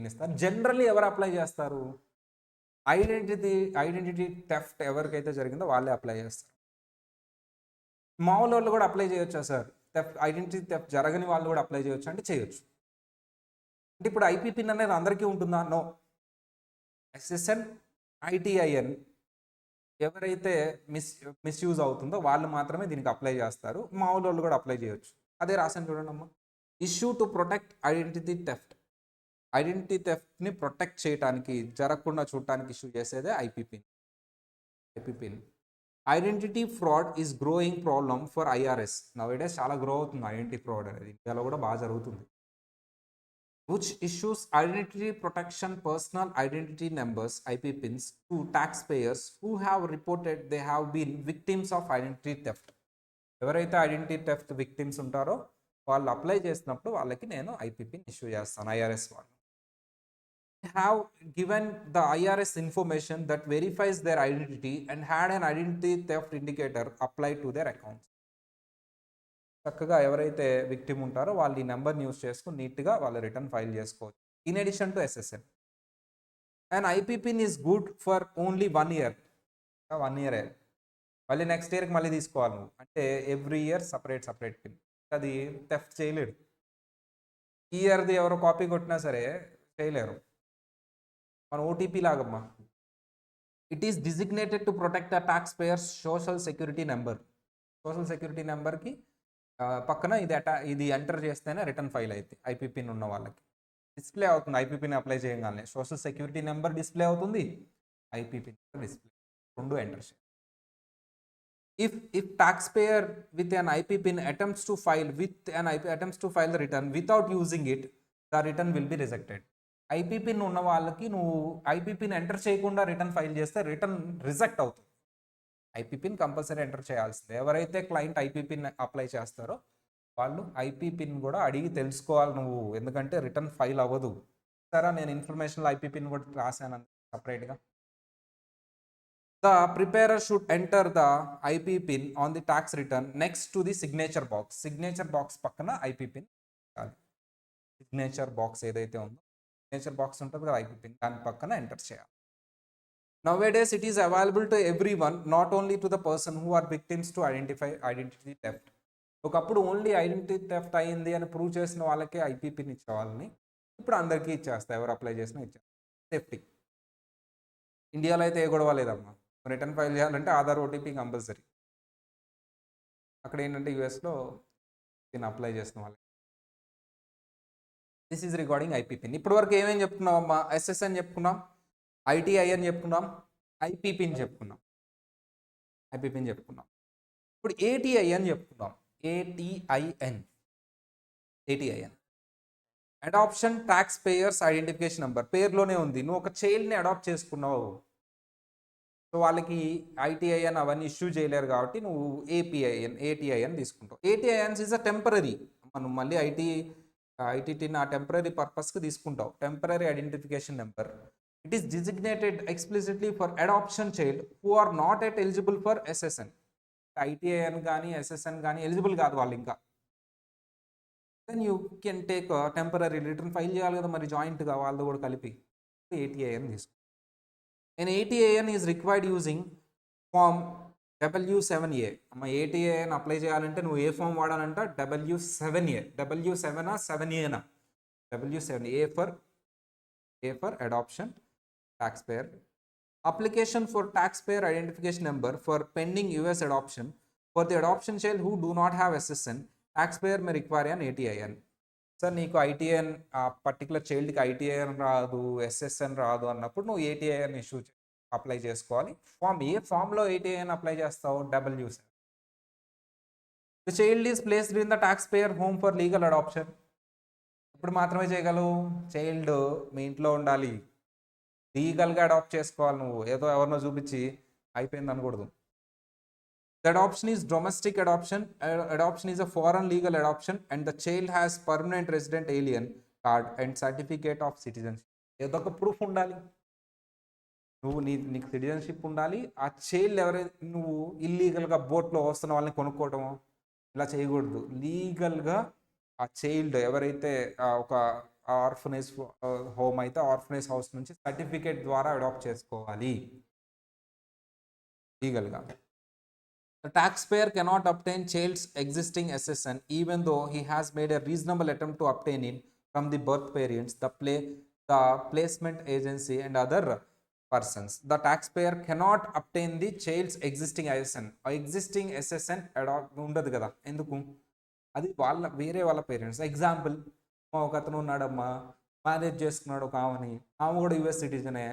ఇస్తారు. జనరల్లీ ఎవరు అప్లై చేస్తారు? ఐడెంటిటీ థెఫ్ట్ ఎవరికైతే జరిగిందో వాళ్ళే అప్లై చేస్తారు. మామూలు వాళ్ళు కూడా అప్లై చేయొచ్చా సార్? ఐడెంటిటీ థెఫ్ట్ జరగని వాళ్ళు కూడా అప్లై చేయొచ్చు అంటే చేయొచ్చు. అంటే ఇప్పుడు ఐపీ పిన్ అనేది అందరికీ ఉంటుందా? నో. ఎస్ఎస్ఎన్, ఐటీఐఎన్ ఎవరైతే మిస్యూజ్ అవుతుందో వాళ్ళు మాత్రమే దీనికి అప్లై చేస్తారు. మామూలు వాళ్ళు కూడా అప్లై చేయొచ్చు. అదే రాసాను చూడండి అమ్మా. Issue to protect identity theft. Identity థెఫ్ట్ని ప్రొటెక్ట్ చేయడానికి, జరగకుండా చూడటానికి ఇష్యూ చేసేదే IP PIN. IP PIN. Identity fraud is growing problem for IRS. Nowadays చాలా గ్రో అవుతుంది ఐడెంటిటీ ఫ్రాడ్ అనేది. ఇండియాలో కూడా బాగా జరుగుతుంది. which issues identity protection personal identity numbers IP pins to taxpayers who have reported they have been victims of identity theft. ఎవరైతే ఐడెంటిటీ థెఫ్ట్ విక్టిమ్స్ ఉంటారో వాళ్ళు అప్లై చేసినప్పుడు వాళ్ళకి నేను ఐపీ పిన్ ఇష్యూ చేస్తాను. ఐఆర్ఎస్ వాళ్ళు have given the IRS information that verifies their identity and had an identity theft indicator applied to their accounts. చక్కగా ఎవరైతే విక్టిమ్ ఉంటారో వాళ్ళు ఈ నెంబర్ని యూస్ చేసుకుని నీట్గా వాళ్ళ రిటర్న్ ఫైల్ చేసుకోవచ్చు. In addition to SSN. And IP PIN is good for only 1 year. 1 year. మళ్ళీ నెక్స్ట్ ఇయర్కి మళ్ళీ తీసుకోవాలి నువ్వు. అంటే ఎవ్రీ ఇయర్ సపరేట్ పిన్. అది థెఫ్ట్ చేయలేడు. ఈ ఇయర్ది ఎవరో కాపీ కొట్టినా సరే చేయలేరు. మన ఓటీపీ లాగమ్మా. It is designated to protect the tax payers social security number. Social security నెంబర్కి పక్కన ఇది ఎంటర్ చేస్తేనే రిటర్న్ ఫైల్ అవుతుంది ఐపీ పిన్ ఉన్న వాళ్ళకి. డిస్ప్లే అవుతుంది ఐపీ పిన్ అప్లై చేయగానే. సోషల్ సెక్యూరిటీ నెంబర్ డిస్ప్లే అవుతుంది, ఐపీ పిన్ డిస్ప్లే, రెండు ఎంటర్ చేయాలి. If taxpayer with an IP pin attempts to file the return without using it, the return will be rejected. IP PIN ఉన్న వాళ్ళకి నువ్వు ఐపీ పిన్ ఎంటర్ చేయకుండా రిటర్న్ ఫైల్ చేస్తే రిటర్న్ రిజెక్ట్ అవుతుంది. ఐపీ పిన్ కంపల్సరీ ఎంటర్ చేయాల్సిందే. ఎవరైతే క్లయింట్ ఐపీ పిన్ అప్లై చేస్తారో వాళ్ళు ఐపీ పిన్ కూడా అడిగి తెలుసుకోవాలి నువ్వు, ఎందుకంటే రిటర్న్ ఫైల్ అవ్వదు. సరే, నేను ఇన్ఫర్మేషన్లో ఐపీ పిన్ కూడా రాశాను సపరేట్గా. The preparer should enter the IP pin on the tax return next to the signature box. Signature box పక్కన IP pin. సిగ్నేచర్ బాక్స్ ఏదైతే ఉందో సిగ్నేచర్ బాక్స్ ఉంటుంది కదా IP pin, దాని పక్కన ఎంటర్ చేయాలి. Nowadays it is available to everyone, not only to the person who are victims to identify identity theft. ఒకప్పుడు ఓన్లీ ఐడెంటిటీ థెఫ్ట్ అయ్యింది అని ప్రూవ్ చేసిన వాళ్ళకే ఐపీ పిన్ ఇచ్చేవాళ్ళని. ఇప్పుడు అందరికీ ఇచ్చేస్తా, ఎవరు అప్లై చేసినా ఇచ్చేస్తా. సేఫ్టీ. ఇండియాలో అయితే ఏ గొడవ లేదమ్మా. రిటర్న్ ఫైల్ చేయాలంటే ఆధార్ ఓటీపీ కంపల్సరీ. అక్కడ ఏంటంటే యూఎస్లో దీన్ని అప్లై చేసిన వాళ్ళకి. This is regarding IP pin. ఇప్పటి వరకు ఏమేమి చెప్పుకున్నాం అమ్మా? ఎస్ఎస్ఎన్ చెప్పుకున్నాం, ఐటీఐఎన్ చెప్పుకున్నాం, ఐపీ పిన్ చెప్పుకున్నాం. ఇప్పుడు ఏటీఐఎన్ చెప్పుకున్నాం. ATIN adoption tax payers identification number. పేరులోనే ఉంది. నువ్వు ఒక చైల్డ్ని అడాప్ట్ చేసుకున్నావు, సో వాళ్ళకి ఐటీఐఎన్ అవన్నీ ఇష్యూ చేయలేరు కాబట్టి నువ్వు ఏటీఐఎన్ తీసుకుంటావు. ATINs is a temporary. మనం మళ్ళీ ఐటీటీని ఆ టెంపరీ పర్పస్కి తీసుకుంటావు. Temporary identification number. It is designated explicitly for adoption child who are not at eligible for SSN. ITIN కానీ ఎస్ఎస్ఎన్ కానీ ఎలిజిబుల్ కాదు వాళ్ళు ఇంకా. Then you can take temporary return file చేయాలి కదా మరి జాయింట్గా వాళ్ళతో కూడా కలిపి. ఏటీఐఎన్ తీసుకో. An ATAN is required using form W7A. అమ్మ ATAN అప్లై చేయాలంటే నువ్వు ఏ form వాడాలంట? W7A. W7 7A. W7 A for adoption taxpayer. Application for taxpayer identification number for pending US adoption. For the adoption child who do not have SSN, taxpayer may require an ATIN. Sir నీకు ఐటీఐఎన్ పర్టికులర్ చైల్డ్కి ఐటీఐఎన్ రాదు, ఎస్ఎస్ఎన్ రాదు అన్నప్పుడు నువ్వు ఏటీఐఎన్ ఇష్యూ అప్లై చేసుకోవాలి. ఏ ఫామ్లో ఏటీఐఎన్ అప్లై చేస్తావు? W7. The child is placed in the tax payer home for legal adoption. ఇప్పుడు మాత్రమే చేయగలవు. చైల్డ్ మీ ఇంట్లో ఉండాలి, లీగల్గా అడాప్ట్ చేసుకోవాలి. నువ్వు ఏదో ఎవరినో చూపించి అయిపోయింది అనకూడదు. The adoption is domestic adoption. Adoption is a foreign legal adoption and the child has permanent resident alien card and certificate of citizenship. ఏదో ఒక ప్రూఫ్ ఉండాలి. నీకు సిటిజన్షిప్ ఉండాలి. ఆ చైల్డ్ ఎవరైతే నువ్వు ఇల్లీగల్గా బోట్లో వస్తున్న వాళ్ళని కొనుక్కోవటము ఇలా చేయకూడదు. లీగల్గా ఆ చైల్డ్ ఎవరైతే ఒక ఆర్ఫనేజ్ హోమ్ అయితే ఆర్ఫనేజ్ హౌస్ నుంచి సర్టిఫికేట్ ద్వారా అడాప్ట్ చేసుకోవాలి లీగల్గా. The taxpayer cannot obtain child's existing SSN even though he has made a reasonable attempt to obtain it from the birth parents, the placement agency and other persons. The taxpayer cannot obtain the child's existing SSN. Existing SSN ఉండదు కదా, ఎందుకు? అది వేరే వాళ్ళ పేరెంట్స్. ఎగ్జాంపుల్, ఒక అతను ఉన్నాడమ్మా, మ్యారేజ్ చేసుకున్నాడు ఒక ఆమెని, ఆమె కూడా యుఎస్ సిటిజనే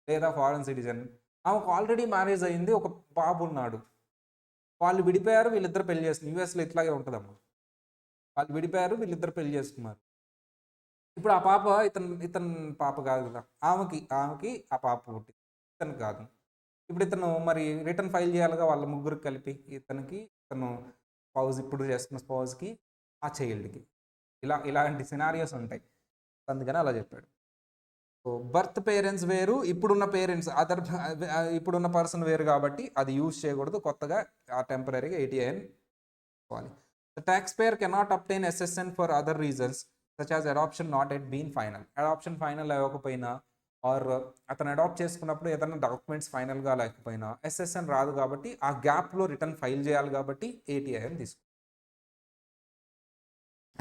లేదా ఫారెన్ సిటిజన్, ఆమెకు ఆల్రెడీ మ్యారేజ్ అయింది, ఒక బాబు ఉన్నాడు, వాళ్ళు విడిపోయారు, వీళ్ళిద్దరు పెళ్లి చేసుకున్నారు. యూఎస్లో ఇట్లాగే ఉంటుందమ్మా, వాళ్ళు విడిపోయారు, వీళ్ళిద్దరు పెళ్లి చేసుకున్నారు. ఇప్పుడు ఆ పాప ఇతను పాప కాదు కదా, ఆమెకి ఆ పాప పుట్టి, ఇతను కాదు. ఇప్పుడు ఇతను మరి రిటర్న్ ఫైల్ చేయాలిగా వాళ్ళ ముగ్గురికి కలిపి, ఇతను స్పౌజ్, ఇప్పుడు చేస్తున్న స్పౌజ్కి, ఆ చైల్డ్కి. ఇలాంటి సినారియోస్ ఉంటాయి, అందుకని అలా చెప్పాడు. సో బర్త్ పేరెంట్స్ వేరు, ఇప్పుడున్న పేరెంట్స్ ఇప్పుడున్న పర్సన్ వేరు, కాబట్టి అది యూజ్ చేయకూడదు. కొత్తగా ఆ టెంపరీగా ATIN ఇవ్వాలి. The tax payer cannot obtain SSN for other reasons such as adoption not yet been final. Adoption final అవ్వకపోయినా, ఆర్ అతను అడాప్ట్ చేసుకున్నప్పుడు ఏదైనా డాక్యుమెంట్స్ ఫైనల్గా లేకపోయినా SSN రాదు, కాబట్టి ఆ గ్యాప్లో రిటర్న్ ఫైల్ చేయాలి, కాబట్టి ATIN తీసుకో.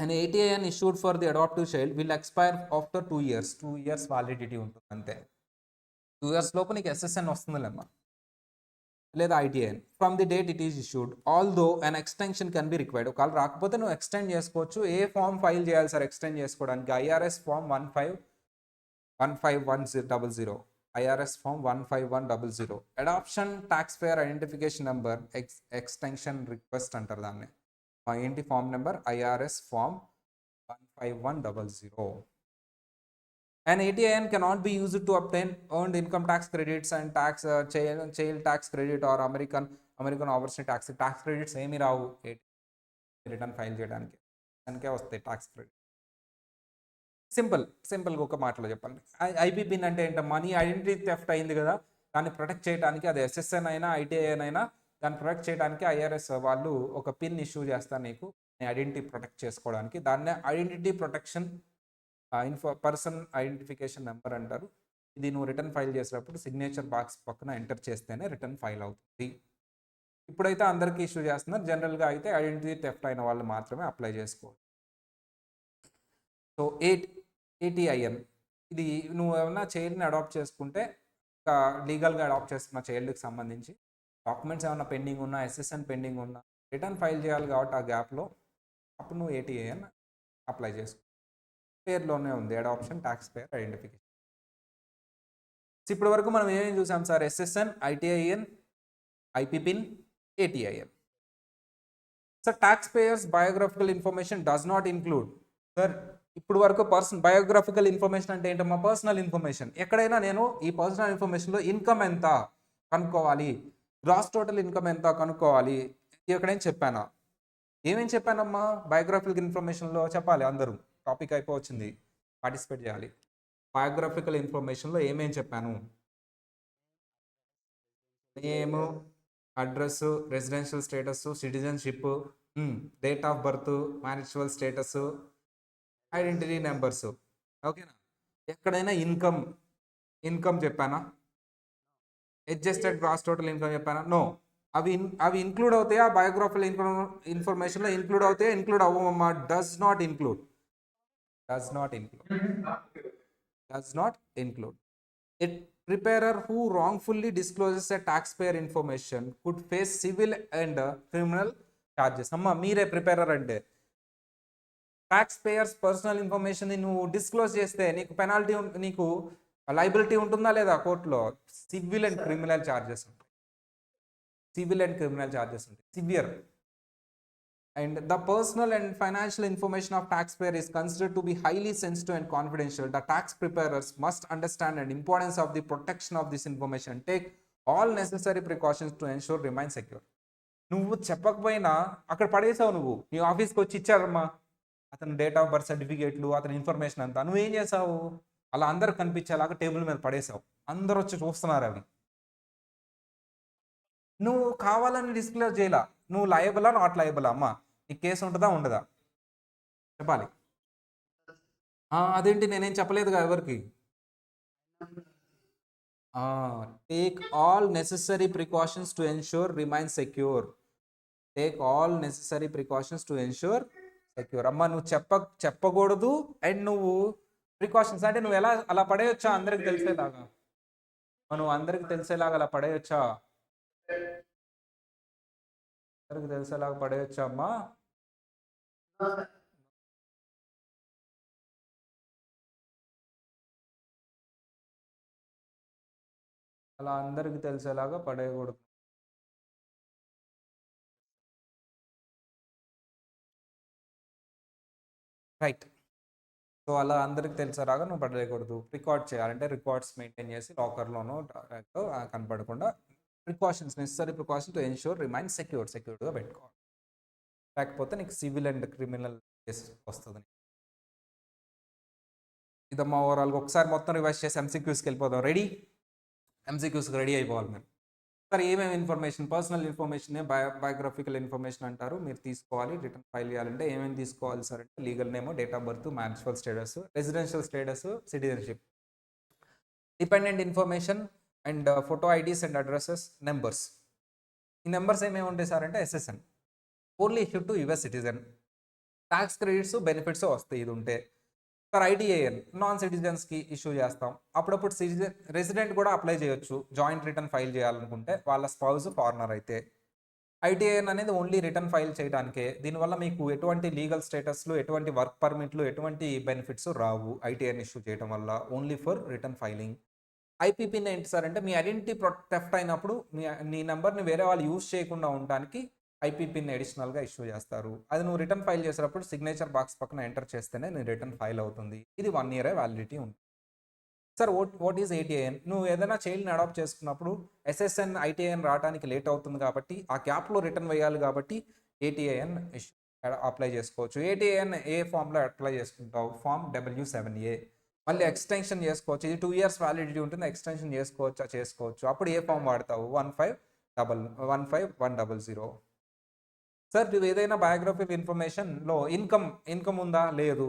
And ATIN issued for the adoptive child will expire after 2 years. 2 years validity ఉంటుంది అంతే. 2 years లోపు నీకు SSN వస్తుందిలేమ్మా, లేదా ITIN from the date it is issued. Although an extension can be required. ఒకవేళ రాకపోతే నువ్వు ఎక్స్టెండ్ చేసుకోవచ్చు. ఏ ఫామ్ ఫైల్ చేయాలి సార్ ఎక్స్టెండ్ చేసుకోవడానికి? IRS form 15100. IRS form 15100. Adoption tax payer identification number extension request అంటారు దాన్ని. ఏంటి form number? IRS form 15100. An ATIN cannot be used to obtain earned income tax credits and child tax credit or American overseas tax credits ఏమి రావు రిటర్న్ ఫైల్ చేయడానికి, దానికే వస్తాయి ట్యాక్స్ క్రెడిట్. సింపుల్గా ఒక మాటలో చెప్పండి. IP పిన్ అంటే ఏంటమ్మా? నీ ఐడెంటిటీ థెఫ్ట్ అయింది కదా, దాన్ని ప్రొటెక్ట్ చేయడానికి, అది SSN అయినా ITIN అయినా, దాన్ని ప్రొటెక్ట్ చేయడానికి IRS వాళ్ళు ఒక పిన్ ఇష్యూ చేస్తారు నీకు, నీ ఐడెంటిటీ ప్రొటెక్ట్ చేసుకోవడానికి. దాన్నే identity protection person identification number అంటారు. ఇది నువ్వు రిటర్న్ ఫైల్ చేసేటప్పుడు సిగ్నేచర్ బాక్స్ పక్కన ఎంటర్ చేస్తేనే రిటర్న్ ఫైల్ అవుతుంది. ఇప్పుడైతే అందరికీ ఇష్యూ చేస్తున్నారు, జనరల్గా అయితే ఐడెంటిటీ థెఫ్ట్ అయిన వాళ్ళు మాత్రమే అప్లై చేసుకోవాలి. సో ATIN ఇది నువ్వు ఏమన్నా చైల్డ్ని అడాప్ట్ చేసుకుంటే, లీగల్గా అడాప్ట్ చేసుకున్న చైల్డ్కి సంబంధించి డాక్యుమెంట్స్ ఏమైనా పెండింగ్ ఉన్నా, SSN పెండింగ్ ఉన్నా, రిటర్న్ ఫైల్ చేయాలి కాబట్టి ఆ గ్యాప్లో అప్పుడు నువ్వు ATIN అప్లై చేసుకో. పేరులోనే ఉంది అడాప్షన్ ట్యాక్స్ పేయర్ ఐడెంటిఫికేషన్. ఇప్పటి వరకు మనం ఏమేమి చూసాం సార్? SSN, ITIN, IP PIN, ATIN. Sir tax payers biographical information does not include. Sir ఇప్పుడు వరకు బయోగ్రఫికల్ ఇన్ఫర్మేషన్ అంటే ఏంటమ్మా? Personal information. ఎక్కడైనా నేను ఈ పర్సనల్ ఇన్ఫర్మేషన్లో ఇన్కమ్ ఎంత కనుక్కోవాలి, గ్రాస్ టోటల్ ఇన్కమ్ ఎంత కనుక్కోవాలి, ఎక్కడైనా చెప్పానా? ఏమేమి చెప్పానమ్మా? బయోగ్రఫికల్ ఇన్ఫర్మేషన్లో చెప్పాలి, అందరూ టాపిక్ అయిపోవచ్చింది, పార్టిసిపేట్ చేయాలి. బయోగ్రఫికల్ ఇన్ఫర్మేషన్లో ఏమేమి చెప్పాను? Name, address, residential status, citizenship, date of birth, marital status, identity numbers. ఓకేనా? ఎక్కడైనా ఇన్కమ్ చెప్పానా? అడ్జస్టెడ్ గ్రాస్ టోటల్ ఇన్కమ్ చెప్పానా? నో. అవి ఇంక్లూడ్ అవుతాయా? బయోగ్రఫికల్ ఇన్ఫర్మేషన్లో ఇంక్లూడ్ అవుతాయా? ఇంక్లూడ్ అవ్వమ్మా. Does not include. A preparer who wrongfully discloses a taxpayer information could face civil and criminal charges. అమ్మా మీరే ప్రిపేరర్ అంటే, ట్యాక్స్ పేయర్స్ పర్సనల్ ఇన్ఫర్మేషన్ నువ్వు డిస్క్లోజ్ చేస్తే నీకు పెనాల్టీ, నీకు లైబిలిటీ ఉంటుందా లేదా కోర్టులో? సివిల్ అండ్ క్రిమినల్ ఛార్జెస్ ఉంటాయి. Severe. And the personal and financial information of taxpayer is considered to be highly sensitive and confidential. The tax preparers must understand the importance of the protection of this information and take all necessary precautions to ensure remain secure. నువ్వు చెప్పకపోయినా అక్కడ పడేసావు, నువ్వు నీ ఆఫీస్కి వచ్చి ఇచ్చారమ్మా అతని డేట్ ఆఫ్ బర్త్ సర్టిఫికేట్లు, అతని ఇన్ఫర్మేషన్ అంతా, నువ్వేం చేసావు? అలా అందరు కనిపించేలాగా టేబుల్ మీద పడేసావు, అందరు వచ్చి చూస్తున్నారు అవి. నువ్వు కావాలని డిస్క్లోజ్ చేయాల. నువ్వు లయబులా నాట్ లయబులా అమ్మా? ఈ కేసు ఉంటుందా ఉండదా? చెప్పాలి. అదేంటి నేనేం చెప్పలేదుగా ఎవరికి? Take all necessary precautions to ensure remain secure. Secure అమ్మా. నువ్వు చెప్పకూడదు. అండ్ నువ్వు ప్రికాషన్స్ అంటే నువ్వు ఎలా అలా పడేయొచ్చా అందరికి తెలిసేలాగా? నువ్వు అందరికి తెలిసేలాగా అలా పడేయొచ్చా? అందరికి తెలిసేలాగా పడేయొచ్చా అమ్మా? అలా అందరికి తెలిసేలాగా పడేయకూడదు. రైట్. సో అలా అందరికి తెలిసేలాగా నువ్వు పడేయకూడదు. రికార్డ్ చేయాలంటే రికార్డ్స్ మెయింటైన్ చేసి లాకర్లోనూ కనపడకుండా precautions, necessary precaution to ensure remain సెక్యూర్డ్గా పెట్టుకోవాలి. లేకపోతే నీకు సివిల్ అండ్ క్రిమినల్ కేసు వస్తుంది. ఇదమ్మా ఓవరాల్గా ఒకసారి మొత్తం రివైజ్ చేసి ఎంసీక్యూస్కి వెళ్ళిపోదాం. రెడీ? ఎంసీక్యూస్కి రెడీ అయిపోవాలి మీరు. సార్ ఏమేమి information? Personal information, biographical information అంటారు. మీరు తీసుకోవాలి రిటర్న్ ఫైల్ చేయాలంటే ఏమేమి తీసుకోవాలి సార్ అంటే legal name, date of birth, marital status, residential status, citizenship, dependent information and photo IDs and addresses, numbers. ఈ నెంబర్స్ ఏమేమి ఉంటాయి సార్ అంటే SSN, only issue to US citizen. Tax credits benefits వస్తాయి ఇది ఉంటే. సార్ ఐటీఏఎన్ నాన్ సిటిజన్స్కి ఇష్యూ చేస్తాం. అప్పుడప్పుడు రెసిడెంట్ కూడా అప్లై చేయొచ్చు జాయింట్ రిటర్న్ ఫైల్ చేయాలనుకుంటే, వాళ్ళ స్పౌజ్ ఫారినర్ అయితే. ఐటీఏఎన్ అనేది ఓన్లీ రిటర్న్ ఫైల్ చేయడానికే. దీనివల్ల మీకు ఎటువంటి లీగల్ స్టేటస్లు, ఎటువంటి వర్క్ పర్మిట్లు, ఎటువంటి బెనిఫిట్స్ రావు ఐటీఏఎన్ ఇష్యూ చేయడం వల్ల, ఓన్లీ ఫర్ రిటర్న్ ఫైలింగ్. ఐపీపీని ఏంటి సార్ అంటే మీ ఐడెంటిటీ థెఫ్ట్ అయినప్పుడు నీ నెంబర్ని వేరే వాళ్ళు యూజ్ చేయకుండా ఉండడానికి ఐపీపీని అడిషనల్గా ఇష్యూ చేస్తారు. అది నువ్వు రిటర్న్ ఫైల్ చేసేటప్పుడు సిగ్నేచర్ బాక్స్ పక్కన ఎంటర్ చేస్తేనే నీ రిటర్న్ ఫైల్ అవుతుంది. ఇది 1 year వ్యాలిడిటీ ఉంటుంది. Sir what is ATIN? నువ్వు ఏదైనా చైల్డ్ని అడాప్ట్ చేసుకున్నప్పుడు ఎస్ఎస్ఎన్ ఐటీఐఎన్ రావడానికి లేట్ అవుతుంది కాబట్టి ఆ గ్యాప్లో రిటర్న్ వేయాలి కాబట్టి ఏటీఐఎన్ అప్లై చేసుకోవచ్చు. ఏటీఐఎన్ ఏ ఫామ్లో అప్లై చేసుకుంటావు? Form W7A. మళ్ళీ ఎక్స్టెన్షన్ చేసుకోవచ్చు. ఇది 2 years వ్యాలిడిటీ ఉంటుంది. ఎక్స్టెన్షన్ చేసుకోవచ్చు. అప్పుడు ఏ ఫామ్ వాడతావు? 15100. సార్ నువ్వు ఏదైనా బయోగ్రఫికల్ ఇన్ఫర్మేషన్లో ఇన్కమ్ ఉందా? లేదు.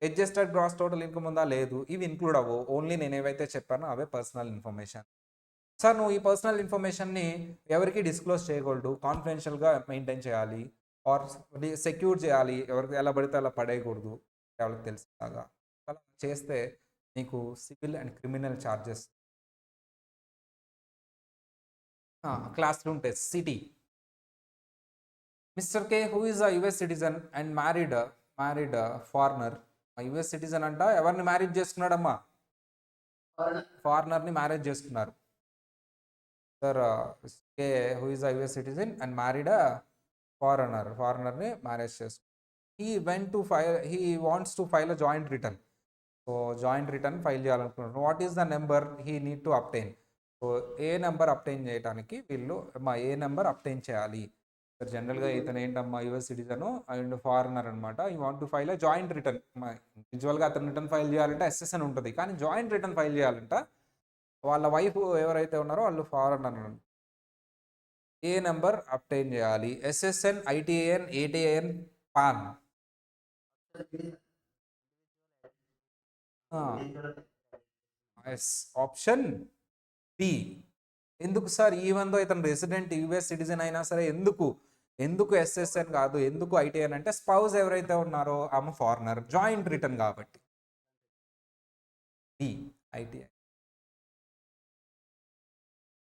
అడ్జస్టెడ్ గ్రాస్ టోటల్ ఇన్కమ్ ఉందా? లేదు. ఇవి ఇంక్లూడ్ అవ్వవు. ఓన్లీ నేను ఏవైతే చెప్పానో అవే పర్సనల్ ఇన్ఫర్మేషన్. సార్ నువ్వు ఈ పర్సనల్ ఇన్ఫర్మేషన్ని ఎవరికి డిస్క్లోజ్ చేయకూడదు, కాన్ఫిడెన్షియల్గా మెయింటైన్ చేయాలి, ఆర్ సెక్యూర్ చేయాలి. ఎవరికి ఎలా పడితే అలా పడేయకూడదు, ఎవరికి తెలిసేలాగా. అలా చేస్తే నీకు civil and criminal charges. Class room test city. Mr. K, who is a US citizen and married foreigner. US citizen అంట ఎవరిని మ్యారేజ్ చేసుకున్నాడమ్మా? ఫారినర్ని మ్యారేజ్ చేసుకున్నారు. Sir K, who is a US citizen and married a ఫారినర్ని మ్యారేజ్ చేసుకున్నారు. He wants to file a joint return. So joint return file చేయాలనుకుంటున్నారు. What is the number he need to obtain? So ఏ నెంబర్ అప్టైన్ చేయడానికి ఏ నెంబర్ అప్టైన్ చేయాలి? జనరల్గా ఇతను ఏంటమ్మా యుఎస్ సిటిజన్ అండ్ ఫారినర్ అనమాట. ఈ want to file joint return. ఇండివిజువల్గా అతను రిటర్న్ ఫైల్ చేయాలంటే ఎస్ఎస్ఎన్ ఉంటుంది, కానీ జాయింట్ రిటర్న్ ఫైల్ చేయాలంట వాళ్ళ వైఫ్ ఎవరైతే ఉన్నారో వాళ్ళు ఫారినర్. ఏ నెంబర్ అప్టైన్ చేయాలి? SSN, ITIN, ATIN, PAN. Option B. ఎందుకు సార్? ఈవెన్ దో ఇతను రెసిడెంట్ యుఎస్ సిటిజన్ అయినా సరే ఎందుకు ఎస్ఎస్ఎన్ కాదు, ఎందుకు ఐటీఎన్ అంటే స్పౌజ్ ఎవరైతే ఉన్నారో ఆమె ఫారినర్, జాయింట్ రిటర్న్ కాబట్టి D ITIN.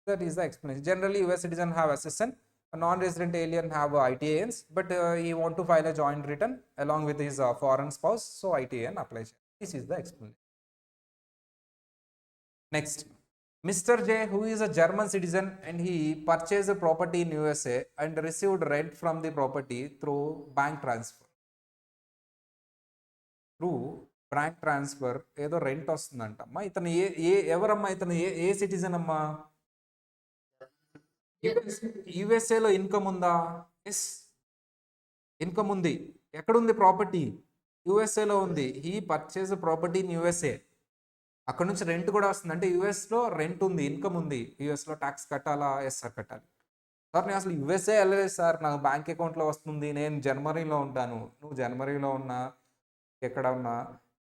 That is the explanation. Generally US citizen have SSN, non-resident alien have ITANs, but he want to file a joint return along with his foreign spouse, so ITAN applies. This is the explanation. Next, Mr. J, who is a German citizen and he purchased a property in USA and received rent from the property through bank transfer. ఏదో రెంట్ వస్తుందంటమ్మా. ఇతను ఎవరమ్మా? ఇతను ఏ సిటిజన్ అమ్మా? యుఎస్ఏలో ఇన్కమ్ ఉందా? ఎస్, ఇన్కమ్ ఉంది. ఎక్కడుంది ప్రాపర్టీ? యుఎస్ఏలో ఉంది. He purchase property in USA. అక్కడ నుంచి రెంట్ కూడా వస్తుంది. అంటే యుఎస్లో రెంట్ ఉంది, ఇన్కమ్ ఉంది. యుఎస్లో ట్యాక్స్ కట్టాలా? ఎస్ సార్ కట్టాలి. సార్ నేను అసలు యుఎస్ఏ వెళ్ళలేదు సార్, నాకు బ్యాంక్ అకౌంట్లో వస్తుంది, నేను జర్మనీలో ఉంటాను. నువ్వు జర్మనీలో ఉన్నా ఎక్కడ ఉన్నా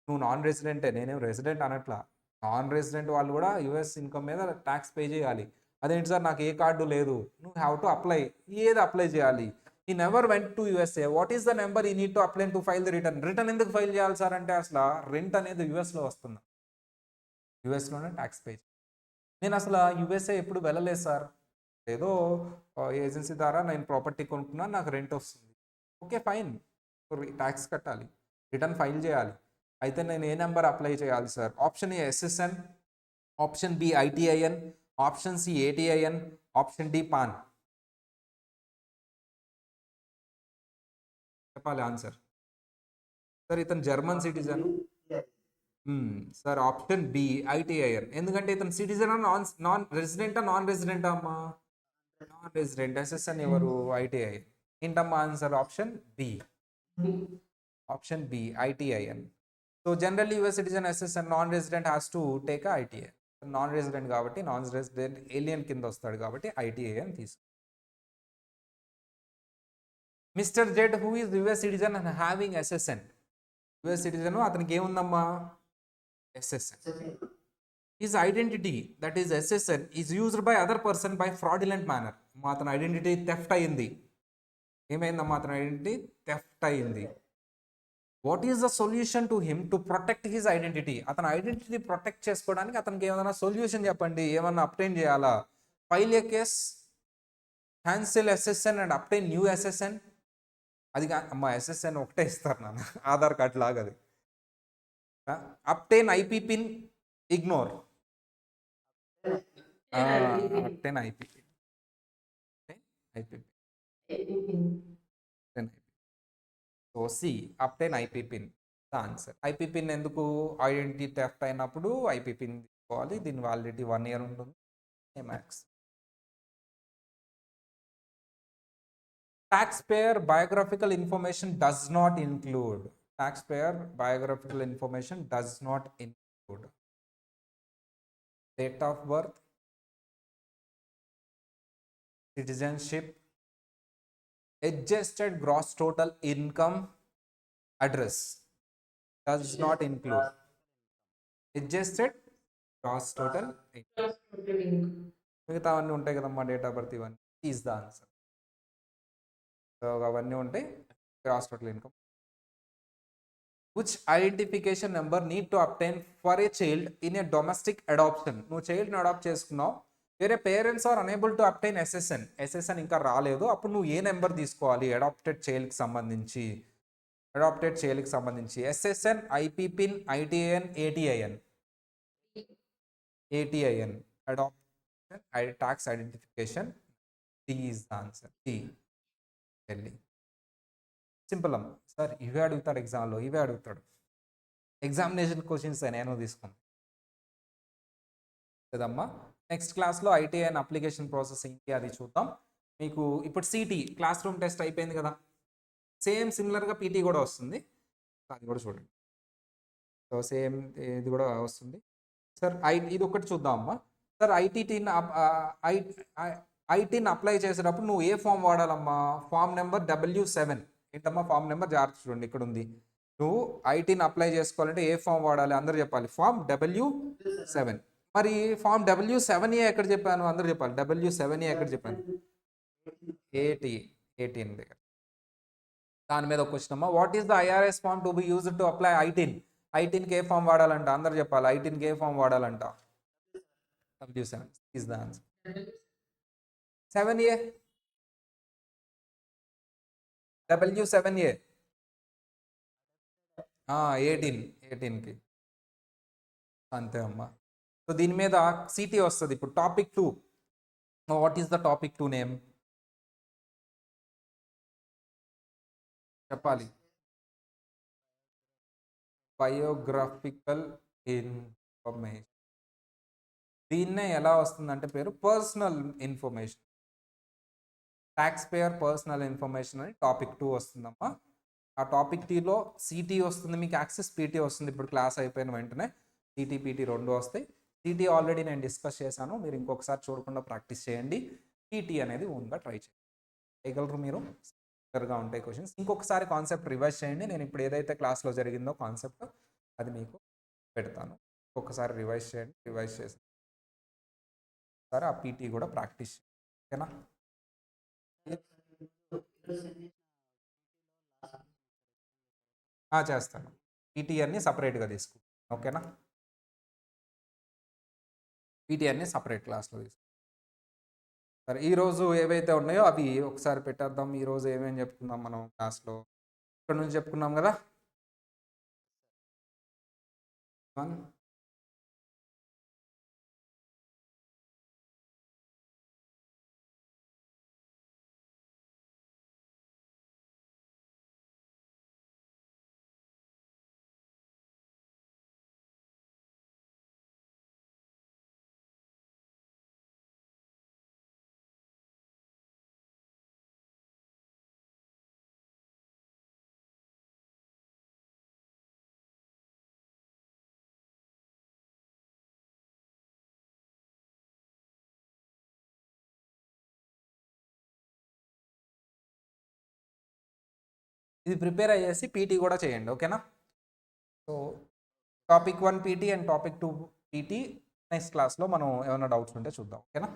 నువ్వు నాన్ రెసిడెంటే. నేనేం రెసిడెంట్ అనట్లా. నాన్ రెసిడెంట్ వాళ్ళు కూడా యుఎస్ ఇన్కమ్ మీద ట్యాక్స్ పే చేయాలి. అదేంటి సార్ నాకు ఏ కార్డు లేదు? నువ్వు హ్యావ్ టు అప్లై. ఏది అప్లై చేయాలి? He never went to USA. What is the number he need to apply to file the return? Return ఎందుకు ఫైల్ చేయాలి సార్ అంటే అసలు రెంట్ అనేది యూఎస్లో వస్తుంది, యూఎస్లోనే ట్యాక్స్ పే. నేను అసలు యూఎస్ఏ ఎప్పుడు వెళ్ళలేదు సార్, ఏదో ఏజెన్సీ ద్వారా నేను ప్రాపర్టీ కొనుక్కున్నాను, నాకు రెంట్ వస్తుంది, ఓకే ఫైన్, ట్యాక్స్ కట్టాలి, రిటర్న్ ఫైల్ చేయాలి. అయితే నేను ఏ నెంబర్ అప్లై చేయాలి sir? Option A SSN, option B ITIN, option C ATIN, option D PAN. చెప్పాలి ఆన్సర్. సార్ ఇతను German citizen sir. Option B ITIN. ఎందుకంటే ఇతను సిటిజన్ నాన్ రెసిడెంటా నాన్ రెసిడెంటా అమ్మా? Non resident. ఎస్ఎస్ఎన్ ఎవరు? ఐటీఐ. ఏంటమ్మా answer? Option B. Option B ITIN. So generally US citizen SSN, non resident has to take ITI. Non resident కాబట్టి నాన్ రెసిడెంట్ ఏలియన్ కింద వస్తాడు కాబట్టి ఐటీఐఎన్ తీసుకు. Mister Z who is US citizen and having SSN. US citizen, అతనికి ఏముందమ్మా? SSN. His identity, that is SSN, is used by other person by fraudulent manner. అతని ఐడెంటిటీ థెఫ్ట్ అయింది. ఏమైందమ్మా? అతని ఐడెంటిటీ థెఫ్ట్ అయింది. What is the solution to him to protect his identity? అతని ఐడెంటిటీ ప్రొటెక్ట్ చేసుకోవడానికి అతనికి ఏమైనా సొల్యూషన్ చెప్పండి, ఏమన్నా అప్టైన్ చేయాలా? File a case, cancel SSN and obtain new SSN. అది అమ్మా ఎస్ఎస్ఎన్ ఒకటే ఇస్తారు నాన్న, ఆధార్ కార్డ్ లాగా అది. Obtain IP PIN, ignore. Obtain IP PIN, IP PIN. So see obtain IP PIN the answer. IP PIN ఎందుకు? ఐడెంటిటీ థెఫ్ట్ అయినప్పుడు ఐపీ పిన్ తీసుకోవాలి, దీని వ్యాలిడిటీ 1 year ఉంటుంది. Max. Taxpayer biographical information does not include. Taxpayer biographical information does not include date of birth, citizenship, adjusted gross total income, address. Does not include adjusted gross total income. మిగతా అవన్నీ ఉంటాయి కదమ్మా, డేట్ ఆఫ్ బర్త్, ఇవన్నీ ఈజ్ ద ఆన్సర్. అవన్నీ ఉంటాయి. Gross total income. Which identification number need to obtain for a child in a domestic adoption? నువ్వు చైల్డ్ని అడాప్ట్ చేసుకున్నావు, వేరే parents are unable to obtain SSN. SSN ఇంకా రాలేదు, అప్పుడు నువ్వు ఏ నెంబర్ తీసుకోవాలి అడాప్టెడ్ చైల్డ్కి సంబంధించి? అడాప్టెడ్ చైల్డ్కి సంబంధించి SSN, IP PIN, ITIN, ATIN. ATIN adoption tax identification. D is the answer. D. Delhi. Simple అమ్మ. సార్ ఇవే అడుగుతాడు ఎగ్జామ్లో, ఇవే అడుగుతాడు. ఎగ్జామినేషన్ క్వశ్చన్స్ నేను తీసుకున్నాను కదమ్మా. నెక్స్ట్ క్లాస్లో ఐటీఐఎన్ అప్లికేషన్ ప్రాసెస్ ఏంటి అది చూద్దాం. మీకు ఇప్పుడు సిటీ క్లాస్ రూమ్ టెస్ట్ అయిపోయింది కదా, సేమ్ సిమిలర్గా పీటీ కూడా వస్తుంది, అది కూడా చూడండి. సో సేమ్ ఇది కూడా వస్తుంది. సార్ ఇది ఒకటి చూద్దాం అమ్మా. సార్ ఐటీని అప్లై చేసేటప్పుడు నువ్వు ఏ ఫామ్ వాడాలమ్మా? Form number W7. ఏంటమ్మా ఫామ్ నెంబర్? జాగ్రత్త చూడండి, ఇక్కడ ఉంది. నువ్వు ఐటీని అప్లై చేసుకోవాలంటే ఏ ఫామ్ వాడాలి? అందరూ చెప్పాలి ఫామ్ W7. మరి ఫామ్ W7A ఎక్కడ చెప్పాను? అందరూ చెప్పాలి W7A ఎక్కడ చెప్పాను? 18 దగ్గర. దాని మీద ఒక క్వశ్చన్ అమ్మా. What is the IRS form to be used to apply ITIN? ఐటీన్కి ఏ ఫామ్ వాడాలంట? అందరు చెప్పాలి ఐటీన్కి ఏ ఫామ్ వాడాలంట? W7 is the answer. 7A, W7A. 18కి అంతే అమ్మా. సో దీని మీద సిటీ వస్తుంది. ఇప్పుడు topic 2. What is the topic 2 name? చెప్పాలి. Biographical information. దీన్నే ఎలా వస్తుందంటే పేరు personal information. Tax payer personal information అని టాపిక్ 2 వస్తుందమ్మా. ఆ టాపిక్ 2లో సిటీ వస్తుంది, మీకు యాక్సెస్ పీటీ వస్తుంది. ఇప్పుడు క్లాస్ అయిపోయిన వెంటనే సిటీ పీటీ 2 వస్తాయి. సిటీ ఆల్రెడీ నేను డిస్కస్ చేశాను, మీరు ఇంకొకసారి చూడకుండా ప్రాక్టీస్ చేయండి. పీటీ అనేది ఓన్గా ట్రై చేయగలరు మీరు. క్లియర్గా ఉంటాయి క్వశ్చన్స్. ఇంకొకసారి కాన్సెప్ట్ రివైజ్ చేయండి. నేను ఇప్పుడు ఏదైతే క్లాస్లో జరిగిందో కాన్సెప్ట్ అది మీకు పెడతాను, ఒక్కసారి రివైజ్ చేయండి. రివైజ్ చేసి సరే ఆ పీటీ కూడా ప్రాక్టీస్, ఓకేనా? చేస్తాను. పీటీ అన్ని సపరేట్గా తీసుకుంటాను. ఓకేనా? పీటీ అన్ని సపరేట్ క్లాస్లో తీసుకుంటాను. సరే, ఈరోజు ఏవైతే ఉన్నాయో అవి ఒకసారి పెట్టేద్దాం. ఈరోజు ఏమేమి చెప్పుకుందాం మనం క్లాస్లో? ఇక్కడ నుంచి చెప్పుకున్నాం కదా. 1 ఇది ప్రిపేర్ అయ్యేసి పీటీ కూడా చేయండి. ఓకేనా? So topic 1 PT and topic 2 PT next క్లాస్లో మనం ఏమైనా డౌట్స్ ఉంటే చూద్దాం. ఓకేనా?